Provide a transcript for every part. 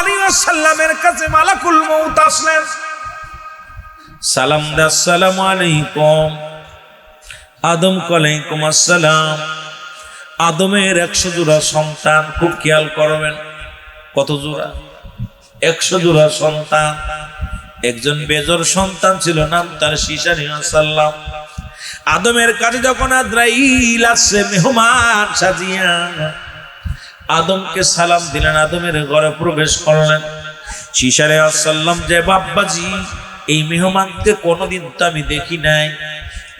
আলাইহি ওয়াসাল্লামের কাছে মালাকুল মউত আসলেন, সালাম দা, আসসালামু আলাইকুম। আদম আলাইকুম আসসালাম। আদমের 100 জোড়া সন্তান, খুব খেয়াল করবেন। কত জোড়া? 100 জোড়া সন্তান। একজন বেজর সন্তান ছিল, নাম তার শীস আলাইহিস সালাম। আদমের কাছে যখন আজরাইল আসছে মেহমান সাজিয়া, আদমকে সালাম দিলেন, আদমের ঘরে প্রবেশ করলেন। শীস আলাইহিস সালাম যে, বাপ্পাজি এই মেহমানকে কোনোদিন তো আমি দেখি নাই,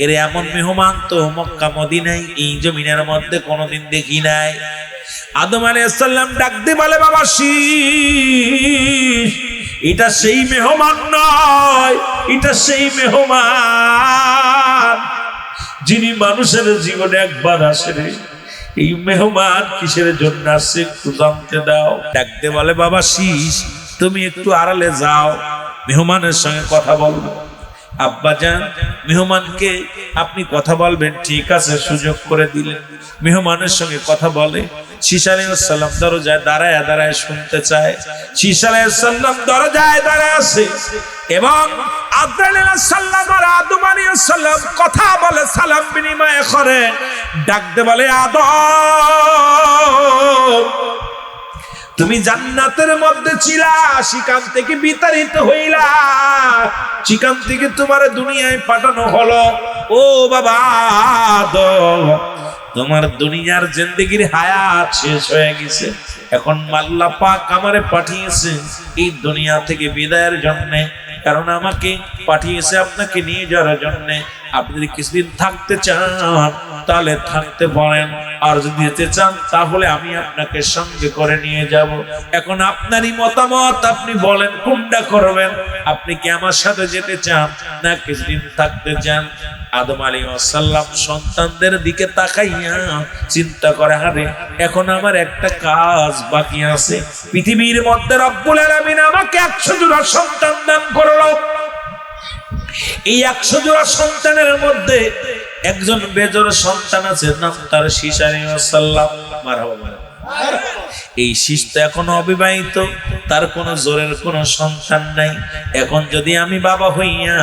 এর এমন মেহমান তো মক্কা মদিনায় এই জমিনের মধ্যে কোনোদিন দেখি নাই। আদম আলাইহিস সালাম ডাক দিয়ে বলে, বাবা শীস, এটা সেই মেহমান নয়, এটা সেই মেহমান যিনি মানুষের জীবনে একবার আসে। এই মেহমান কিসের জন্য আসছে একটু জানতে দাও। ডাকতে বলে, বাবা শীস, তুমি একটু আড়ালে যাও, মেহমানের সঙ্গে কথা বলবো। আব্বাজান, মেহমানকে আপনি কথা বলবেন, ঠিক আছে, সুযোগ করে দিলেন। মেহমানের সঙ্গে কথা বলে। শীস আলাইহিস সালাম দরজায় দাঁড়ায় দাঁড়ায় শুনতে চায়। শীস আলাইহিস সালাম দরজায় দাঁড়ায় আছে এবং আজরাইল আলাইহিস সালাম আর আদম আলাইহিস সালাম কথা বলে, সালাম বিনিময় করে। ডাকতে বলে, আদম, তুমি জান্নাতের মধ্যে ছিলা, সেখান থেকে বিতাড়িত হইলা, সেখান থেকে তোমার দুনিয়ায় পাঠানো হলো। ও বাবা আদম, তোমার দুনিয়ার জিন্দেগির হায়াত শেষ হয়ে গেছে। এখন আল্লাহ পাক আমারে পাঠিয়েছে এই দুনিয়া থেকে বিদায়ের জন্য, কারণ আমাকে পাঠিয়েছে আপনাকে নিয়ে যাওয়ার জন্য। আপনি যদি কিছুদিন থাকতে চান তাহলে থাকতে পারেন, আর যদি যেতে চান তাহলে আমি আপনাকে সঙ্গে করে নিয়ে যাব। এখন আপনারই মতামত, আপনি বলেন কোনটা করবেন। আপনি কি আমার সাথে যেতে চান না কিছুদিন থাকতে চান? আদম আলাইহিস সালাম সন্তানদের দিকে তাকাইয়া চিন্তা করে, আরে এখন আমার একটা কাজ বাকি আছে। পৃথিবীর মধ্যে রব্বুল আলামিন আমাকে 100 জোড়া সন্তান দান করলো। এই 100 জোড়া সন্তানের মধ্যে একজন বেজোড় সন্তান আছে, নাম তার শীস আলাইহিস সালাম। মারহাবা। এই শীস তো এখনো অবিবাহিত, তার কোনো জোরের কোনো সন্তান নাই। এখন যদি আমি বাবা হইয়া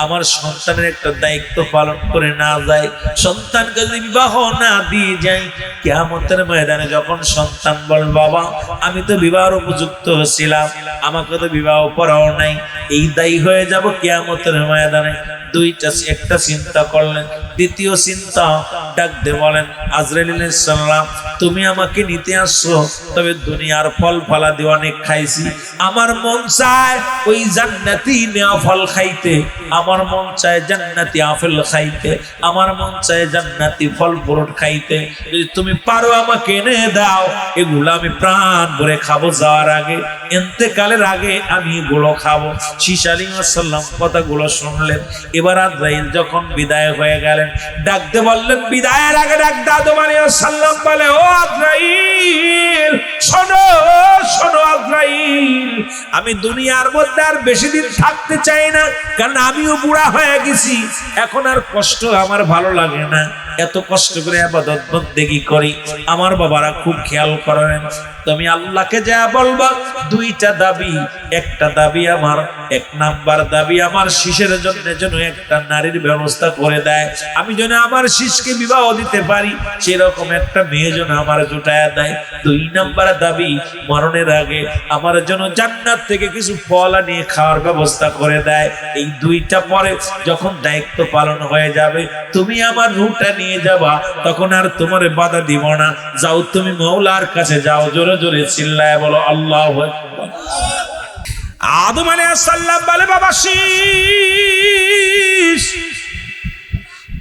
আমার সন্তানের একটা দায়িত্ব পালন করে না যাই, সন্তানকে যদি বিবাহ না দিয়ে যাই, কিয়ামতের ময়দানে যখন সন্তান বল, বাবা আমি তো বিবাহের উপযুক্ত ছিলাম, আমাকে তো বিবাহ করাও নাই, এই দায়ী হয়ে যাব কিয়ামতের ময়দানে। দুইটা, একটা চিন্তা করলেন। দ্বিতীয় চিন্তা, ডাক দিয়ে বলেন, আজরাইল আলাইহিস সালাম, তুমি আমাকে নিতে আসছো, তবে দুনিয়ার ফল ফলাদি অনেক খাইছি, আমার মন চায় ওই জান্নাতি নেওয়া ফল খাইতে, আমার মন চায় জান্নাতি আপেল খাইতে, আমার মন চায় জান্নাতি ফল ফ্রুট খাইতে। যদি তুমি পারো আমাকে এনে দাও, এগুলো আমি প্রাণ ভরে খাবো, যাওয়ার আগে, ইন্তেকালের আগে আমি এগুলো খাবো। শীস আলাইহিস সালাম কথাগুলো শুনলেন। এবার আজরাইল যখন বিদায় হয়ে গেলেন, ডাকতে বললেন, বিদায়ের আগে ডাকতে আদম আলাইহিস সালাম বলে, ও আজরাইল, শোনো শোনো আজরাইল, আমি দুনিয়ার মধ্যে আর বেশি দিন থাকতে চাই না, কারণ আমিও বুড়া হয়ে গেছি, এখন আর কষ্ট আমার ভালো লাগে না, এত কষ্ট করে ইবাদত বন্দেগী করি। আমার বাবারা খুব খেয়াল করেন, তুমি আল্লাহকে যা বলবা, দুইটা দাবি। একটা দাবি আমার, 1 নাম্বার দাবি আমার শীষের জন্য যেন একটা নারীর ব্যবস্থা করে দেয়, আমি যেন আমার শীষকে বিবাহ দিতে পারি, সেরকম একটা মেয়ে যেন আমার জুটায় দেয়। 2 নাম্বার দাবি, মরণের আগে আমার জন্য জান্নাত থেকে কিছু ফল নিয়ে খাওয়ার ব্যবস্থা করে দেয়। এই 2টা পরে যখন দায়িত্ব পালন হয়ে যাবে, তুমি আমার রূহটা নিয়ে যাবা, তখন আর তোমার বাধা দিব না। যাও তুমি মাওলার কাছে যাও, জোরে জোরে চিল্লায় বলো আল্লাহু আকবার। আদম আলাইহিস সালাম বলে, বাবা শীস,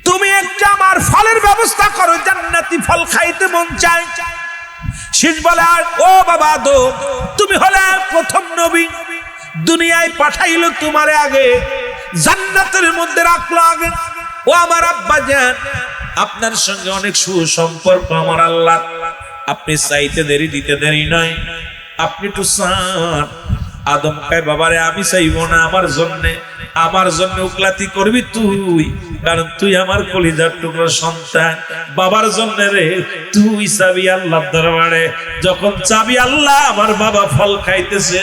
তুমি একটা আমার ফলের ব্যবস্থা করো, জান্নাতি ফল খাইতে মন চায়। শীস বলে, ও বাবা আদম, তুমি হলে প্রথম নবী, দুনিয়ায় পাঠাইলো তোমার আগে, জান্নাতের মধ্যে রাখলো আগে। ও আমার আব্বা জান, আপনার সঙ্গে অনেক সুসম্পর্ক আমার আল্লাহ, আপনি চাইতে দেরি দিতে দেরি নয়, আপনি একটু চান আদম কয় বাবারে আমি চাইবো না আমার জন্য উকলাতি করবি তুই, কারণ তুই আমার কলিজার টুকরো সন্তান। বাবার জন্য রে তুই চাবি আল্লাহর দরবারে। যখন চাবি আল্লাহ, আমার বাবা ফল খাইতেছে,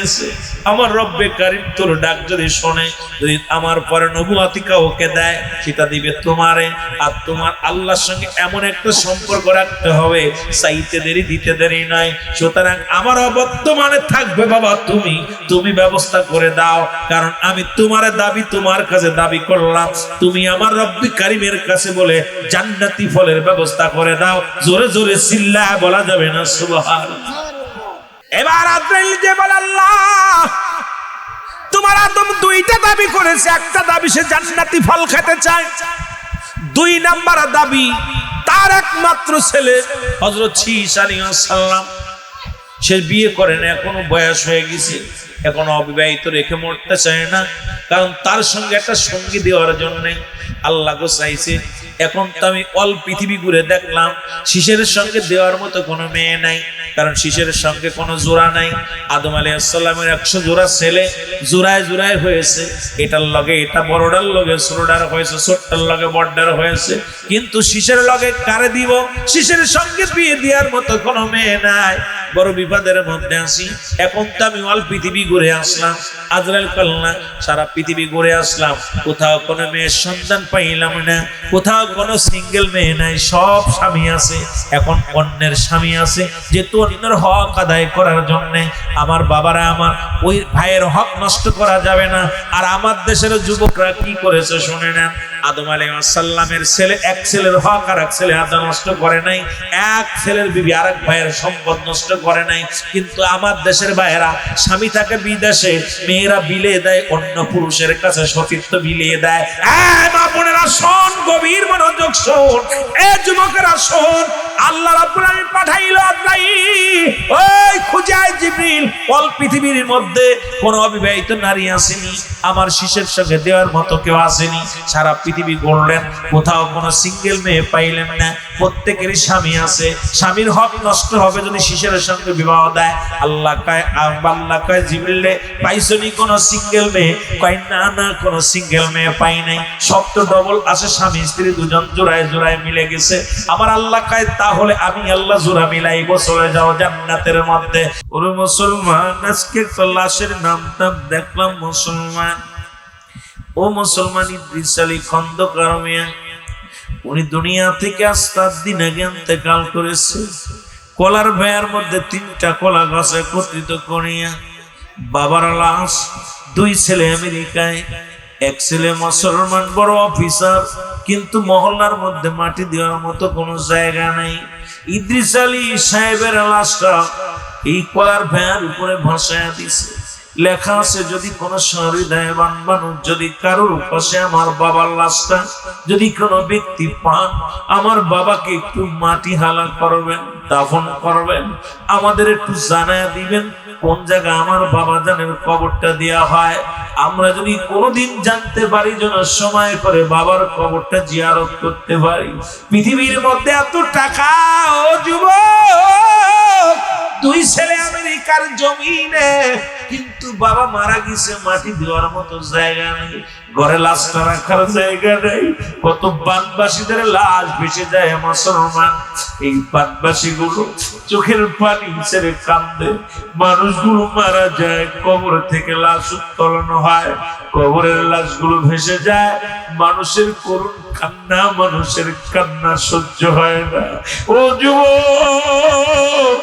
আমার রব্বে কারীম তোর ডাক যদি শোনে, যদি আমার পরে নবুয়তি কাউকে দেয়, সেটা দিবে তোমারে। আর তোমার আল্লাহর সঙ্গে এমন একটা সম্পর্ক রাখতে হবে, চাইতে দেরি দিতে দেরি নাই। সুতরাং আমার বর্তমানে থাকবে বাবা তুমি ব্যবস্থা করে দাও, কারণ আমি তোমার দাবি তোমার কাছে দাবি করলাম, তুমি আমার রব্বে কারীমের কাছে বলে জান্নাতি ফলের ব্যবস্থা করে দাও। জোরে জোরে চিল্লায় বলা যাবে না সুবহানাল্লাহ। এবার আজরাইল যে বলে আল্লাহ তোমার আদম দুইটা দাবি করেছে, একটা দাবি সে জান্নাতি ফল খেতে চায়, 2 নাম্বার দাবি তার একমাত্র ছেলে হযরত ঈসা আলাইহিস সালাম, সে বিয়ে করে না, এখনো বয়স হয়ে গেছে, এখনো অবিবাহিত রেখে মরতে চায় না, কারণ তার সঙ্গে একটা সঙ্গী দেওয়ার জন্য আল্লাহ গো চাইছে। এখন তো আমি অল পৃথিবী ঘুরে দেখলাম শিশের সঙ্গে দেওয়ার মতো কোনো মেয়ে নাই, কারণ শিশের সঙ্গে কোনো জোড়া নাই। আদম আলাইহিস সালামের 100 জোড়া ছেলে জোড়ায় জোড়ায় হয়েছে, এটার লগে এটা বড়টার লগে ছোটটার হয়েছে, ছোটটার লগে বড়টার হয়েছে, কিন্তু শিশের লগে কারে দিব? শিশের সঙ্গে বিয়ে দেওয়ার মতো কোনো মেয়ে নাই। বড় বিপদের মধ্যে আছি। এখন তো আমি অল পৃথিবী ঘুরে আসলাম, আজরাইল কল্লা সারা পৃথিবী ঘুরে আসলাম, কোথাও কোনো মেয়ের সন্তান পাইলাম না, কোথাও কোনো সিঙ্গেল মেয়ে নাই, সব স্বামী আছে। এখন অন্যের স্বামী আছে, যেহেতু অন্যের হক আদায় করার জন্য আমার বাবারা আমার ওই ভাইয়ের হক নষ্ট করা যাবে না। আর আমার দেশের যুবকরা কি করেছে শুনে নেন। আদম আলাইহিস সালামের ছেলে এক ছেলের হক আর এক ছেলে আদা নষ্ট করে নাই, এক ছেলের বিবি আরেক ভাইয়ের সম্পদ নষ্ট করে নাই। কিন্তু আমার দেশের ভাইয়েরা স্বামী থাকে বিদেশে, মেয়েরা বিলিয়ে দেয় অন্য পুরুষের কাছে, সতীত্ব বিলিয়ে দেয়। মা বোনেরা শোন, গভীর মনোযোগ শোন, এ যুবকেরা শোন, আল্লাহ রাব্বুল আলামিন পাঠাইলো আজরাইল, ওই খুঁজায় জিবরিল, অল পৃথিবীর মধ্যে কোন অবিবাহিত নারী আসেনি, আমার শিশের সঙ্গে দেওয়ার মতো কেউ আসেনি। সারা পৃথিবী ঘুরলেন, কোথাও কোনো সিঙ্গেল মেয়ে পাইলেন না, প্রত্যেকেরই স্বামী আছে। স্বামীর হক নষ্ট হবে যদি শিশের সঙ্গে বিবাহ দেয়। আল্লাহ কয় জিবরিলে পাইছনি কোনো সিঙ্গেল মেয়ে? কয় না না, কোনো সিঙ্গেল মেয়ে পাই নাই, সব তো ডবল আছে, স্বামী স্ত্রী দুজন জোড়ায় জোড়ায় মিলে গেছে। আমার আল্লাহ কয় তাহলে আমি আল্লাহ জোড়া মিলাইব, চলে যাও জান্নাতের মধ্যে। ওরে মুসলমান, আজকে তো লাশের নামটা দেখলাম মুসলমান। ও মুসলমান, ইদ্রিস আলী খন্দকার মিয়া, উনি দুনিয়া থেকে আজ 7 দিন আগে ইন্তেকাল করেছে। কলার ভেয়ার মধ্যে 3টা কলা গাছ একত্রিত করিয়া বাবার লাশ, 2 ছেলে আমেরিকায়, 1 ছেলে মুসলমান বড় অফিসার, কিন্তু মহল্লার মধ্যে মাটি দেওয়ার মতো কোনো জায়গা নাই। ইদ্রিস আলী সাহেবের লাশটা এই কলার ভেয়ার উপরে ভাসায়া দিছে। লেখা আছে যদি কোন সহৃদয়বান মানুষ যদি কারোর পাশে আমার বাবার লাশটা যদি কোনো ব্যক্তি পান, আমার বাবাকে একটু মাটি হালা করবেন, দাফন করবেন, আমাদের একটু জানায়া দিবেন কোন জায়গা আমার বাবা জানের কবরটা দেয়া হয়। আমরা যদি কোনোদিন জানতে পারি, যেন সময় করে বাবার কবরটা জিয়ারত করতে পারি। পৃথিবীর মধ্যে এত টাকা, ও যুবক, 2 ছেলে আমেরিকার জমিনে, কিন্তু বাবা মারা গেছে, মাটি দেওয়ার মতো জায়গা নেই, ঘরে লাশটা রাখার জায়গা নেই। কত বানবাসীদের লাশ ভেসে যায় মুসলমান। এই বানবাসী গুলো চোখের পানি ছেড়ে কান্দে। মানুষগুলো মারা যায়, কবর থেকে লাশ উত্তোলন হয়, কবরের লাশগুলো ভেসে যায়, মানুষের করুণ কান্না, মানুষের কান্না সহ্য হয় না। ও যুবক,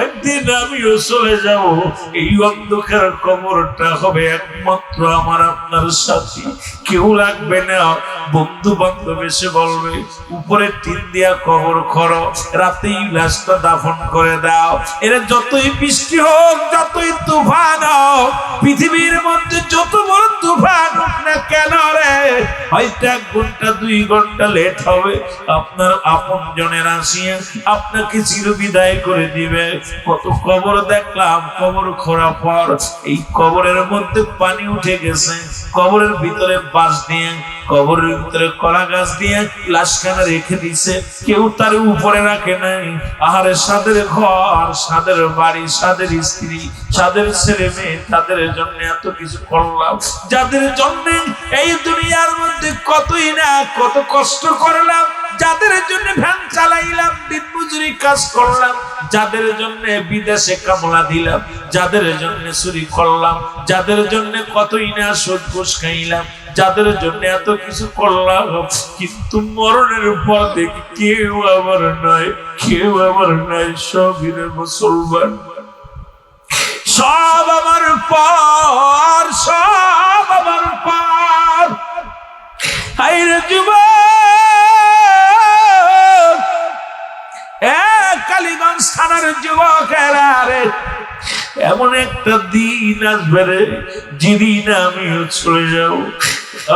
একদিন আমিও চলে যাব, এই অন্ধকার কবরটা হবে একমাত্র আমার আপনার সাথী, কেউ লাগবে না। বন্ধু বান্ধব এসে বলবে উপরে টিন দিয়া কবর করো, রাতেই লাশটা দাফন করে দাও। এরা যতই বৃষ্টি হোক, যতই তুফান হোক, পৃথিবীর মধ্যে যত বড় তুফান হোক না কেন রে, হয়তো 1 ঘন্টা 2 ঘন্টা লেট হবে, আপনার আপন জনের আসিয়া আপনাকে চিরবিদায় করে দিবে। কত কবর দেখলাম, কবর খোঁড়া পর এই কবরের মধ্যে পানি উঠে গেছে, কবরের ভিতরে বাঁশ দিয়ে, কবরের ভিতরে কলা গাছ দিয়ে লাশখানা রেখে দিছে, কেউ তার উপরে রাখে নাই। আহারে সাদের ঘর, সাদের বাড়ি, সাদের স্ত্রী, সাদের ছেলে মেয়ে, তাদের জন্য এত কিছু করলাম, যাদের জন্য এই দুনিয়ার মধ্যে কতই না কত কষ্ট করলাম, যাদের জন্য ভ্যান চালাইলাম, দিন মজুরি কাজ করলাম, যাদের জন্য বিদেশে কামলা দিলাম, যাদের জন্য চুরি করলাম, যাদের জন্য কতই না সুদ ঘুষ খাইলাম, যাদের জন্য এত কিছু করলাম, কিন্তু মরণের পর দেখি কেউ আমার নয়, কেউ আমার নয়, সবই মুসলমান, সব আমার পর, সব আমার পর। হায়রে যুবক, কালীগঞ্জ থানার যুবকেরা রে, এমন একটা দিন আসবে রে, যেদিন আমিও চলে যাব,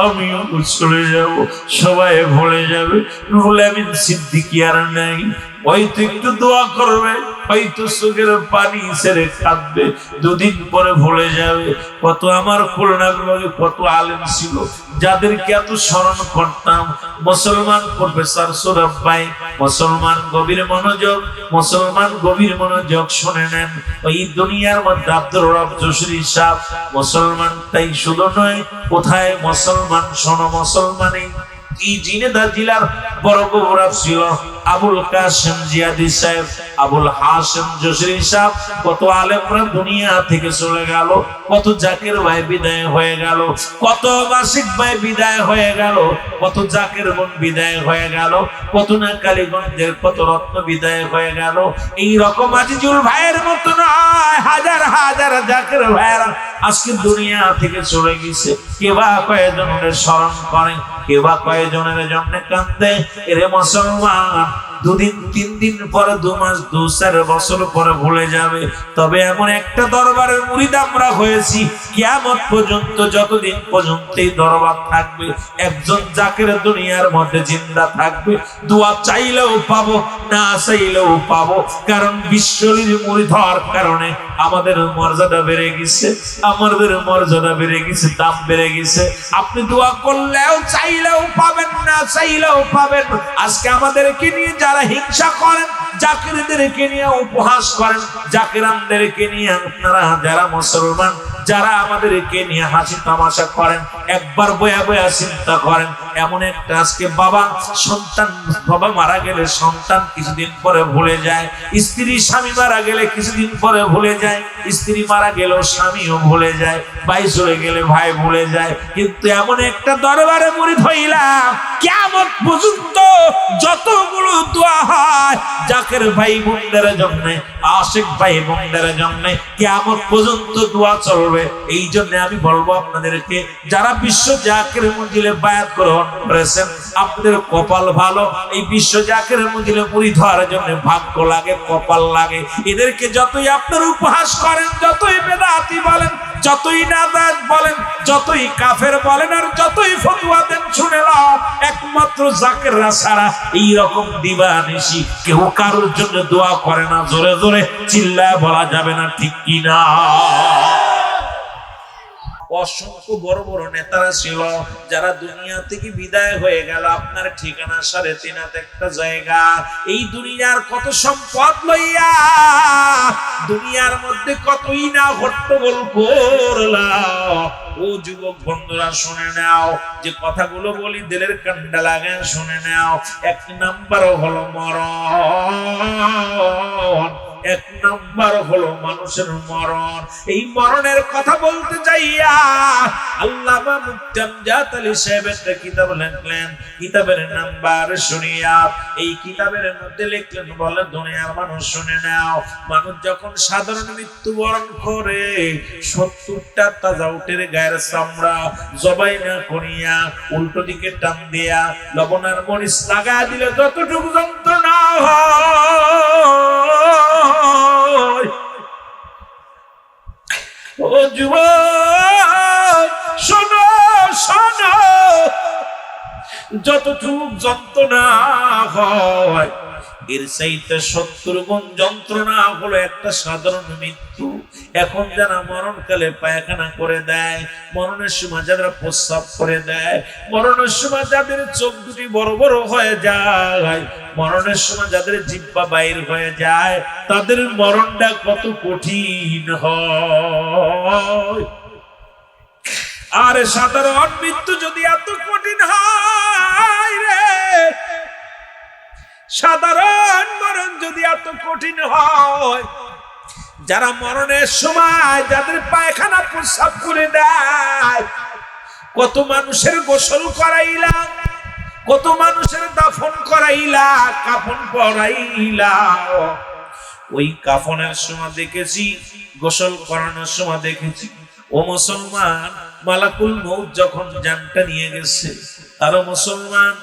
আমিও চলে যাব, সবাই ভুলে যাবে, রুহুল আমিন সিদ্দিকী আর নাই। হয়তো একটু দোয়া করবে, হয়তো চোখের পানি ছেড়ে কাঁদবে, দুদিন পরে ভুলে যাবে। কত আমার খুলনা বিভাগে কত আলেম ছিল, যাদেরকে এত স্মরণ করতাম। মুসলমান প্রফেসর সৌরভ ভাই, মুসলমান গভীর মনোযোগ, মুসলমান গভীর মনোযোগ শুনে নেন। ওই দুনিয়ার মধ্যে আব্দুর রব যশোরী সাহেব মুসলমান, তাই শুধু নয়, কোথায় মুসলমান শোনো, মুসলমানই এই জিনেদা জেলার বড় গৌরব ছিল আবুল কাসেম জিয়াদি সাহেব, আবুল হাসেম যশোরী সাহেব। কত আলেমরা দুনিয়া থেকে চলে গেল, কত জাকির ভাই বিদায় হয়ে গেল, কত মাসিক ভাই বিদায় হয়ে গেল, কত জাকির বোন বিদায় হয়ে গেল, কত না কালীগঞ্জের কত রত্ন বিদায় হয়ে গেল। এই রকম আজিজুল ভাইয়ের মতো নয়, হাজার হাজার জাকির ভাইয়েরা আজকে দুনিয়া থেকে চলে গেছে। কেবা কয়েকজনের স্মরণ করে, কেবা কয়েকজনের জন্য কান্দে। এরে মুসলমান, দুদিন তিন দিন পরে, 2 মাস 2-4 বছর পরে ভুলে যাবে। তবে এমন একটা দরবারের মুরিদ আমরা হয়েছি, কিয়ামত পর্যন্ত, যতদিন পর্যন্ত এই দরবার থাকবে, একজন জাকির দুনিয়ার মধ্যে জিন্দা থাকবে। দোয়া চাইলেও পাবো, না চাইলেও পাবো, কারণ বিশ্বলীর মুরিদ হওয়ার কারণে আমাদের মর্যাদা বেড়ে গেছে, আমাদের মর্যাদা বেড়ে গেছে, দাম বেড়ে গেছে। আপনি দোয়া করলেও চাইলেও পাবেন, না চাইলেও পাবেন। আজকে আমাদেরকে নিয়ে যারা হিংসা করেন, জাকিরদেরকে নিয়ে উপহাস করেন, জাকিরানদেরকে নিয়ে আপনারা যারা মুসলমান, যারা আমাদেরকে নিয়ে হাসি তামাশা করেন, একবার বয়া বয়া চিন্তা করেন। এমন একটা আজকে বাবা সন্তান, বাবা মারা গেলে সন্তান কিছুদিন পরে ভুলে যায়, স্ত্রী স্বামী মারা গেলে কিছুদিন পরে ভুলে যায়, স্ত্রী মারা গেলেও স্বামীও ভুলে যায়, ভাই চলে গেলে ভাই ভুলে যায়। কিন্তু এমন একটা দরবারে মুরিদ হইলাম, কিয়ামত পর্যন্ত যতগুলো দোয়া হয় জাকির ভাই বোনদের জন্য, আশিক ভাই বোনদের জন্য, কিয়ামত পর্যন্ত দোয়া চলবে। এই জন্য আমি বলবো আপনাদেরকে, যারা বিশ্ব জাকির মঞ্জিলে বায়াত গ্রহণ করেছেন, আপনাদের কপাল ভালো। এই বিশ্ব জাকির মঞ্জিলে মুরিদ হওয়ার জন্য ভাগ্য লাগে, কপাল লাগে। এদেরকে যতই আপনার উপহাস করেন, যতই বেদাতি বলেন, যতই নাজাত বলেন, যতই কাফের বলেন, আর যতই ফতোয়া দেন, শুনে নাও, একমাত্র জাকিররা ছাড়া এই রকম দিবানিশি কেউ কারোর জন্য দোয়া করে না। জোরে জোরে চিল্লায় বলা যাবে না, ঠিক কি না? অসংখ্য বড় বড় নেতারা ছিল, যারা দুনিয়া থেকে বিদায় হয়ে গেল। আপনার ঠিকানা 3.5 হাত একটা জায়গা, এই দুনিয়ার কত সম্পদ লইয়া দুনিয়ার মধ্যে কতই না হট্টগোল করলাম। ও যুবক বন্ধুরা, শুনে নাও, যে কথাগুলো বলি দিলের কান্ডা লাগে, শুনে নাও। 1 নাম্বার হলো মরণ, 1 নাম্বার হলো মানুষের মরণ। এই মরণের কথা বলতে যাইয়া আল্লামা মুফতি আমজাদ আলী সাহেব একটা কিতাব লিখলেন। কিতাবের নাম্বার শুনিয়া, এই কিতাবের মধ্যে লিখলেন, বলে দুনিয়ার মানুষ শুনে নাও, মানুষ যখন সাধারণ মৃত্যুবরণ করে 70টা তাজা উটের গায়ের চামড়া জবাই না করিয়া উল্টো দিকে টান দিয়া লবণের মরিচ লাগা দিলে যতটুকু যন্ত্রণা হয়, ও যুবক শোনো, শোনো, যতটুকু যন্ত্রণা হয় এর চাইতে 70 গুণ যন্ত্রণা হলো একটা সাধারণ মৃত্যু। এখন যারা মরণকালে পায়খানা করে দেয়, মরণের সময় যারা প্রস্রাব করে দেয়, মরণের সময় যাদের চোখ দুটি বড় বড় হয়ে যায়, মরণের সময় যাদের জিহ্বা বাইর হয়ে যায়, তাদের মরণটা কত কঠিন হয়। আর সাধারণ মৃত্যু যদি এত কঠিন হয় রে, সাধারণ মরণ যদি এত কঠিন হয়, যারা মরণের সময় যাদের পায়খানা প্রস্রাব করে দেয়, কত মানুষের গোসল করাইলা, কত মানুষের দাফন করাইলা, কাফন পরাইলা, ওই কাফনের সময় দেখেছি, গোসল করানোর সময় দেখেছি। ও মুসলমান, মালাকুল মউত যখন জানটা নিয়ে গেছে, তারও মুসলমান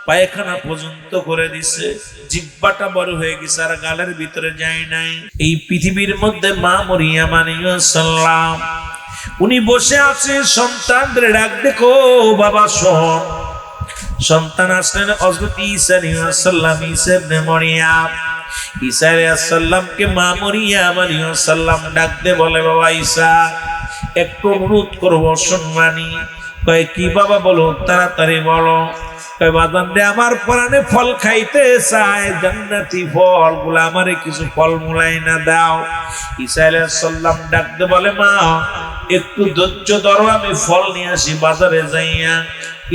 পায়খানা পর্যন্ত করে দিছে, জিহ্বাটা বড় হয়ে গেছে, আর গালের ভিতরে যায় নাই। এই পৃথিবীর মধ্যে মা মরিয়ম আলাইহিস সালাম উনি বসে আছে, সন্তানদের ডাক দেখো, বাবা শোন। সন্তান আসলেন হযরত ঈসা আলাইহিস সালাম, ঈসা ইবনে মরিয়ম। ঈসা আলাইহিস সালামকে মা মরিয়ম আলাইহিস সালাম ডাক দে, বলে বাবা ঈসা, একটু অনুরোধ করব, সম্মানী। কয় কি বাবা, বলো, তাড়াতাড়ি বলো। কয় বাজান রে, আমার প্রাণে ফল খাইতে চায়, জান্নাতি ফল গুলা, আমারে কিছু ফল মূলাই না দাও। ঈসা আলাইহিস সালাম ডাকতে বলে, মা একটু ধৈর্য ধরো, আমি ফল নিয়ে আসি বাজারে যাইয়া।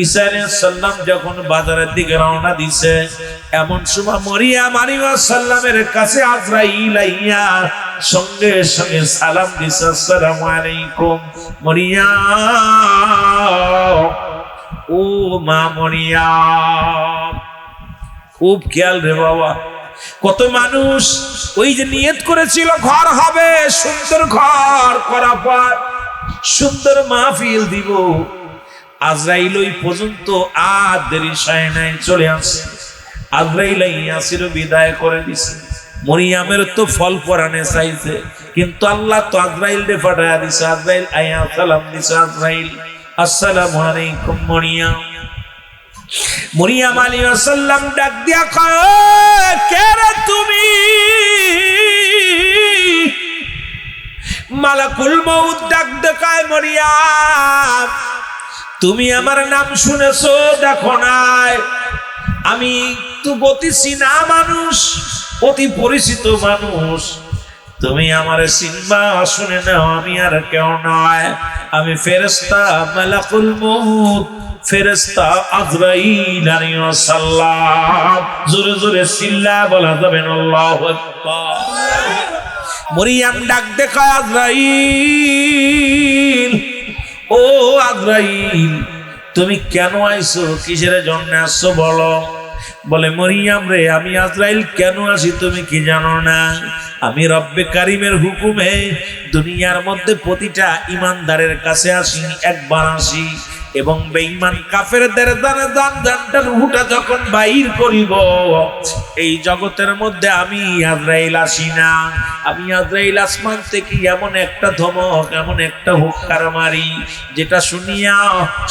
ঈসা আলাইহিস সালাম যখন বাজারের দিকে রওনা দিছে, এমন সময় মরিয়ম আলাইহিস সালামের কাছে আজরাইল আইয়া সঙ্গে সঙ্গে সালাম দিছে, আসসালামু আলাইকুম মরিয়ম। ও মা মরিয়ম, খুব খেয়াল রে বাবা। কত মানুষ ওই যে নিয়ত করেছিল ঘর হবে, সুন্দর ঘর করা পর সুন্দর মাহফিল দিব, আজরাইল ওই পর্যন্ত আর দেরি হয় নাই, চলে আসে। আজরাইল ইয়াসির বিদায় করে দিছে। মরিয়মের তো ফল পরানে চাইছে, কিন্তু আল্লাহ তো আজরাইল রে পাঠায়া দিছে। আজরাইল আয়া সালাম দিছে, আজরাইল আসসালামু আলাইকুম মরিয়ম। মরিয়ম আলাইহিস সালাম ডাক দিয়া কয়, কে রে তুমি? মালাকুল মউত ডাক দেখায়, মরিয়ম তুমি আমার নাম শুনেছো, দেখো নাই? আমি তো অতি চিনা মানুষ, অতি পরিচিত মানুষ, তুমি আমারে চিনবা, শুনে নাও, আমি আর কেউ নয়, আমি ফেরেশতা মালাকুল মউত, ফেরেশতা আজরাইল আলাইহিস সালাম। জোরে জোরে চিল্লা বলা যাবে না, আল্লাহু আকবার। মরিয়ম ডাক দেখায়, আজরাইল, ও আজরাইল তুমি কেন আইছো, কিসের জন্য আসছো বলো। বলে, মরিয়ম রে, আমি আজরাইল কেন আসি তুমি কি জানো না? আমি রব্বে কারিমের হুকুমে দুনিয়ার মধ্যে প্রতিটা ইমানদারের কাছে আসি, একবার আসি, এবং বেঈমান কাফেরদের দ্বারা জানটা রুহটা যখন বাইর করিব, এই জগতের মধ্যে আমি আজরাইল আসি না। আমি আজরাইল আসমান থেকে এমন একটা ধমক, এমন একটা হুক্কার মারি, যেটা শুনিয়া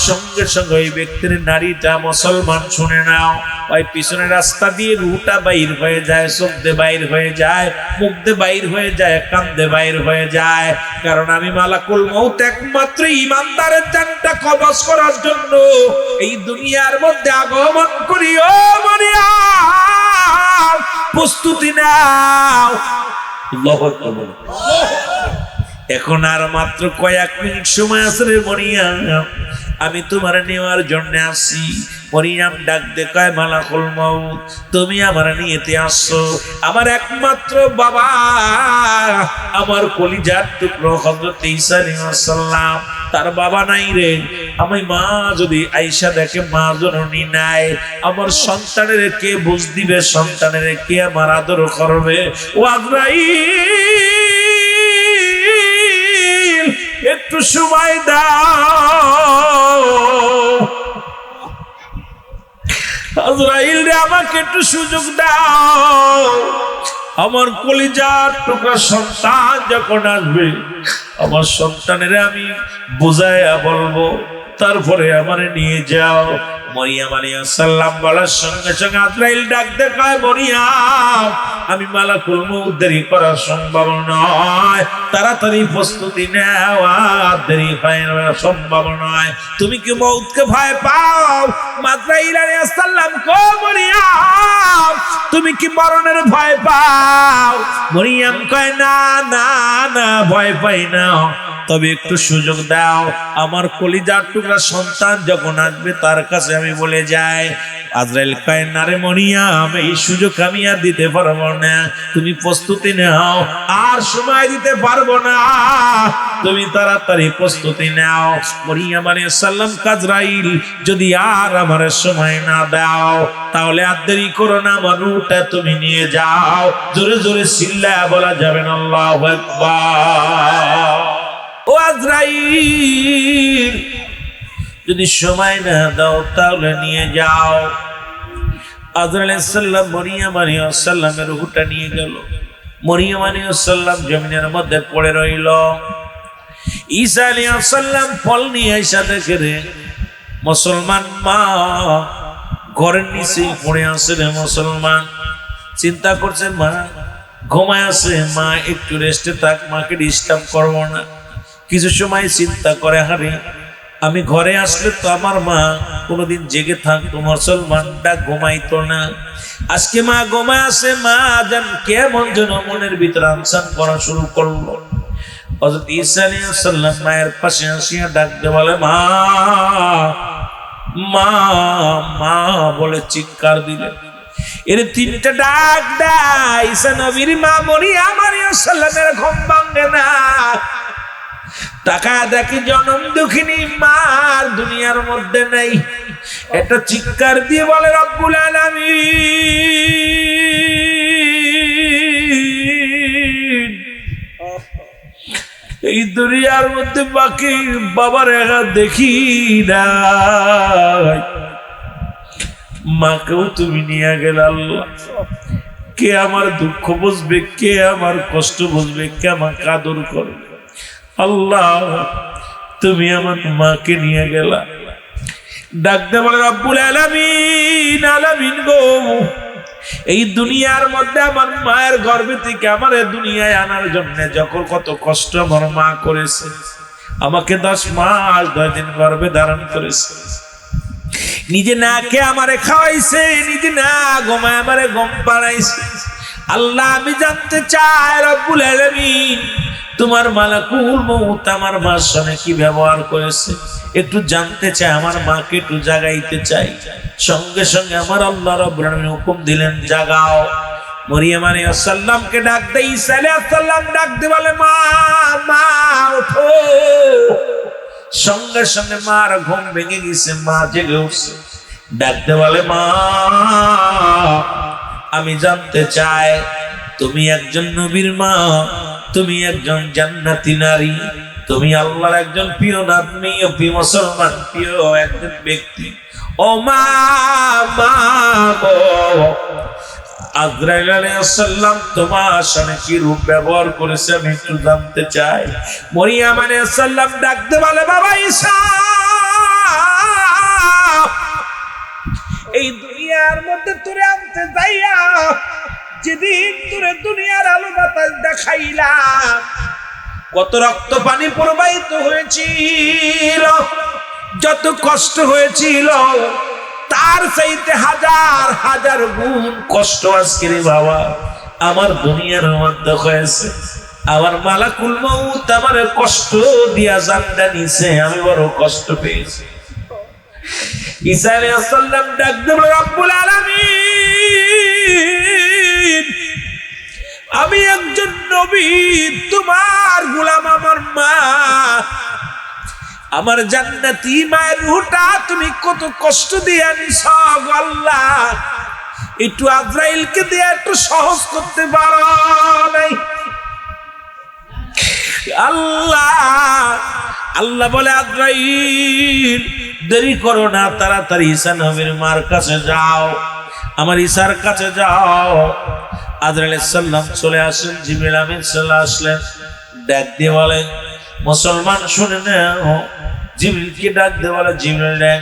সঙ্গে সঙ্গে ওই ব্যক্তির নারীটা মুসলমান শুনে নাও, ওই পিছনের রাস্তা দিয়ে রুহটা বাইর হয়ে যায়, চোখ দিয়ে বাইর হয়ে যায়, মুখ দিয়ে বাইর হয়ে যায়, কান দিয়ে বাইর হয়ে যায়। কারণ আমি মালাকুল মউত একমাত্র ইমানদারের জানটা কবজ করার জন্য এই দুনিয়ার মধ্যে আগমন করি। ও মরিয়ম, প্রস্তুতি নাও। আল্লাহু আকবার। এখন আর মাত্র কয়েক মিনিট সময় আছে রে মরিয়ম, আমি তোমার নেওয়ার জন্য আসি। মরিয়ম ডাক দেখায়, মালাকুল মউত তুমি আমার নিয়েতে আসছো। আমার একমাত্র বাবা, আমার কলিজার টুকরো হযরত ঈসা আলাইহিস সালাম, তার বাবা নাই রে। আমি মা যদি আয়েশা দেখে মা জননী নাই, আমার সন্তানের কে বুঝ দিবে, সন্তানের কে আমার আদর করবে? ও আজরাইল, একটু সময় দাও। আজরাইল রে, আমাকে একটু সুযোগ দাও। আমার কলিজার টুকরা সন্তান যখন আসবে, আমার সন্তানের আমি বুঝাইয়া বলবো, তারপরে আমারে নিয়ে যাও। মরিয়ম আলাইহিস সালাম বলার সঙ্গে সঙ্গে আজরাইল ডাক দেখায়, মরিয়ম আমি মালাকুল মউত দেরি করা সম্ভব নয়, তাড়াতাড়ি প্রস্তুতি নাও, আর দেরি করা সম্ভব নয়। তুমি কি মউতকে ভয় পাও? আজরাইল আলাইহিস সালাম কো মরিয়ম তুমি কি মরণের ভয় পাও? মরিয়ম কয় না না না, ভয় পাই না, তবে একটু সুযোগ দাও, আমার কলিজার টুকরা সন্তান যখন আসবে তার কাছে আমি বলে যাই। আজরাইল কয় না রে মরিয়ম, এই সুযোগ আমি আর দিতে পারবো না, তুমি প্রস্তুতি নাও, আর সময় দিতে পারবো না, তুমি তাড়াতাড়ি প্রস্তুতি নাও। মরিয়ম আলাইহিস সালাম আজরাইল যদি আর আমার সময় না দাও তাহলে আর দেরি করো না, আমার রূহটা তুমি নিয়ে যাও। জোরে জোরে চিল্লায়া বলা যাবে না আল্লাহু আকবার। ও আজরাইল যদি সময় না দাও তাহলে নিয়ে যাও। আজরাইল আলাইহিস সালাম মরিয়ম আলাইহিস সালামের রূহটা নিয়ে গেল। মরিয়ম আলাইহিস সালাম জমিনের মধ্যে পড়ে রইল। ঈসা আলাইহিস সালাম ফল নিয়ে আইসা দেখে রে মুসলমান মা ঘরের নিচে পড়ে আছে রে মুসলমান। চিন্তা করছে মা ঘুমায় আছে, মা একটু রেস্টে থাক, মাকে ডিস্টার্ব করবো না। কিছু সময় চিন্তা করে, হারে আমি ঘরে আসলে তো আমার মা কোনোদিন জেগে থাকতো, মুসলমানটা ঘুমাইতো না, আজকে মা ঘুমায় আছে, মা জান কেমন যেন মনের ভিতরে আনসান করা শুরু করলো। হযরত ঈসা আলাইহিস সালাম মায়ের পাশে আসিয়া ডাক দিয়ে বলে মা মা মা বলে চিৎকার দিলেন। এর তিনটা ডাক দেয়, ঈসা নবীর মা মরিয়ম আলাইহিস সালামের ঘুম ভাঙে না। টাকা দেখি জনম দুঃখিনী মার দুনিয়ার মধ্যে নেই। এটা চিৎকার দিয়ে বলে রব্বুল আলামিন এই দুনিয়ার মধ্যে বাকি বাবার একা দেখি না, মাকেও তুমি নিয়ে গেল আল্লাহ। কে আমার দুঃখ বুঝবে, কে আমার কষ্ট বুঝবে, কে আমাকে আদর করবে? আল্লাহ তুমি আমার মাকে নিয়ে গেলা। ডাকতে বলে রব্বুল আলামিন, আলামিন গো এই দুনিয়ার মধ্যে আমার মায়ের গর্ভে থেকে আমার দুনিয়ায় আনার জন্য যখন কত কষ্ট আমার মা করেছে, আমাকে 10 মাস 10 দিন গর্ভে ধারণ করেছে, নিজে না খেয়ে আমারে খাওয়াইছে, নিজে না ঘুমায় আমারে ঘুম পাড়াইছে। আল্লাহ আমি জানতে চাই রব্বুল আলামিন তোমার মালাকুল মউত আমার মার সঙ্গে কি ব্যবহার করেছে, একটু জানতে চাই, আমার মাকে একটু জাগাইতে চাই। সঙ্গে সঙ্গে আমার আল্লাহ রাব্বুল আলামিন হুকুম দিলেন জাগাও। মরিয়ম আলাইহিস সালামকে ডাক দেই, ঈসা আলাইহিস সালাম ডাক দিয়ে বলে মা মা ওঠো। সঙ্গে সঙ্গে মার ঘুম ভেঙে গেছে, মা জেগে উঠছে, ডাক দিয়ে বলে মা আমি জানতে চাই তুমি একজন নবীর মা, তুমি একজন জান্নাতি নারী, তুমি আল্লাহর একজন প্রিয় নাতনি, প্রিয় মুসলমান, প্রিয় একজন ব্যক্তি। ও মা মা গো আজরাইল আলাইহিস সালাম তোমার সাথে কি রূপ ব্যবহার করেছে আমি একটু জানতে চাই। মরিয়ম আলাইহিস সালাম ডাকতে বলে বাবা ঈসা এই দুনিয়ার মধ্যে তোরে আনতে যাইয়া যেদিন তোরে দুনিয়ার আলো বাতাস দেখাইলাম কত রক্ত পানি প্রবাহিত হয়েছিল, যত কষ্ট হয়েছিল তার চাইতে হাজার হাজার গুণ কষ্ট আজকে রে বাবা আমার দুনিয়ার মধ্যে হয়েছে। আমার মালাকুল মউত আমার কষ্ট দিয়া জানটা নিছে, আমি বড় কষ্ট পেয়েছি। ঈসা আলাইহিস সালাম ডাক দিয়ে রব্বুল আলামিন আমি একজন নবী, তোমার গোলাম, আমার মা, আমার জান্নাতি মায়ের রূহটা তুমি কত কষ্ট দিয়ে আনিস আল্লাহ, একটু আজরাইলকে দিয়ে একটু সহজ করতে পারো নাই? আল্লাহ আল্লাহ বলে আজরাইল দেরি করো না, তাড়াতাড়ি ঈসা নবীর মার কাছে যাও, আমার ঈসার কাছে যাও। আজরাইল আলাইহিস সালাম চলে আসেন, জিবরাইল আমিন চলে আসলেন, ডাক দিয়ে বলেন মুসলমান শুনে নাও জিবরিলকে ডাক দে, বলে জিবরিল রে,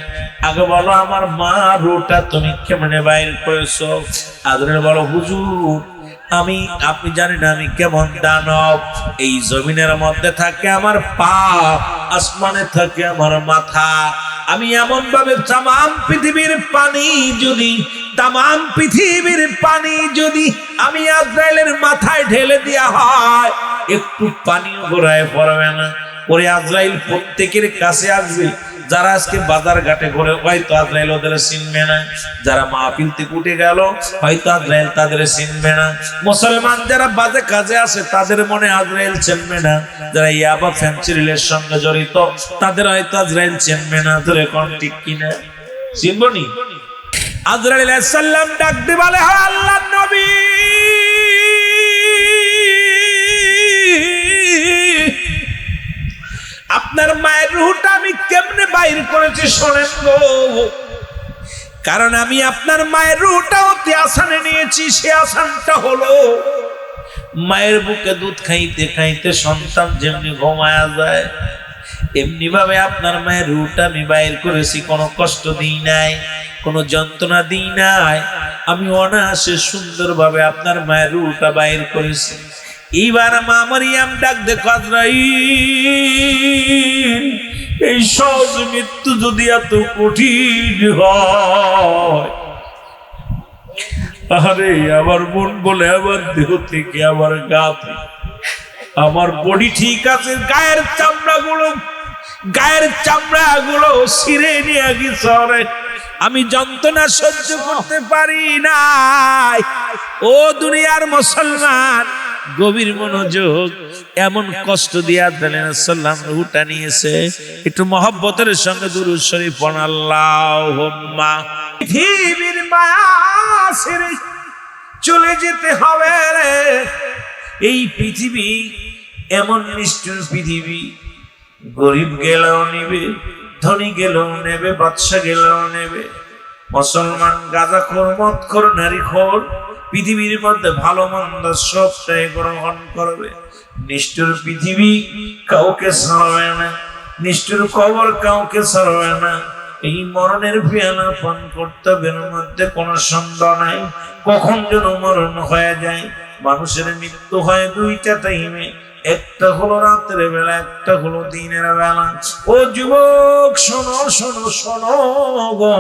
আগে বলো আমার মা রুটা তুমি কেমনে বাইর করেছো? আজরাইল বলো হুজুর আমি, আপনি জানেন আমি কেমন দানব, এই জমিনের মধ্যে থাকে আমার পা, আসমানে থাকে আমার মাথা। আমি এমন ভাবে তামাম পৃথিবীর পানি যদি আমি আজরাইলের মাথায় ঢেলে দেয়া হয়, একটু পানিও গোড়ায় পড়বে না। ওরে আজরাইল প্রত্যেকের কাছে আসবে। যারা আজকে বাজার ঘাটে ঘুরে, হয়তো আজরাইল ওদের চিনবে না। যারা মাহফিল থেকে উঠে গেল, হয়তো আজরাইল তাদের চিনবে না। মুসলমান যারা বাজে কাজে আসে, তাদের মনে আজরাইল চিনবে না। যারা ইয়াবা ফ্যান্সিরিলের সঙ্গে জড়িত, তাদের হয়তো আজরাইল চিনবে না। তোরে কোন ঠিক কিনা? চিনবো নি? আজরাইল আলাইহিস সালাম ডাক দিয়ে বলে, হে আল্লাহর নবী, আপনার মায়ের রূহটা আমি কেমনে বাইর করেছি শোনেন গো। কারণ আমি আপনার মায়ের রূহটা অতি আসানে নিয়েছি। সে আসানটা হলো, মায়ের বুকে দুধ খাইতে খাইতে সন্তান যেমনি ঘুমায়া যায়, এমনি ভাবে আপনার মায়ের রূহটা আমি বাইর করেছি। কোনো কষ্ট দিই নাই, কোনো যন্ত্রণা দিই নাই। আমি অনায়াসে সুন্দরভাবে আপনার মায়ের রূহটা বাইর করেছি। এইবার মা মারিয়াম ডাক দেখো, আজরাইল এই সহজ মৃত্যু যদি এত কঠিন হয়, আরে আমার মন বলে আমার দেহ থেকে, আমার গা থেকে, আমার বডি ঠিক আছে, গায়ের চামড়াগুলো ছিঁড়ে নিয়ে গেছে, আমি যন্ত্রণা সহ্য করতে পারি নাই। ও দুনিয়ার মুসলমান, গভীর মনোযোগ, এমন কষ্ট দিয়া সাল্লাম রূহটা নিয়েছে। একটু মহব্বতের সঙ্গে দুরূদ শরীফ পড়ুন, আল্লাহুম্মা। পৃথিবীর মায়া ছেড়ে চলে যেতে হবে রে। এই পৃথিবী এমন নিষ্ঠুর পৃথিবী, গরিব গেলেও নেবে, ধনী গেলেও নেবে, বাদশা গেলেও নেবে। মুসলমান গাঁজাখোর, মদখোর, নারীখোর, পৃথিবীর মধ্যে ভালো মন্দ সবটাই গ্রহণ করবে। নিষ্ঠুর পৃথিবী কাউকে ছাড়বে না, নিষ্ঠুর কবর কাউকে ছাড়বে না। এই মরণের পিয়ালা পান কর্তব্যের মধ্যে কোনো সন্দেহ নাই। কখন যেন মরণ হয়ে যায়। মানুষের মৃত্যু হয় দুইটা টাইমে, একটা হলো রাতের বেলা, একটা হলো দিনের বেলা। ও যুবক শোনো শোনো শোনো গো,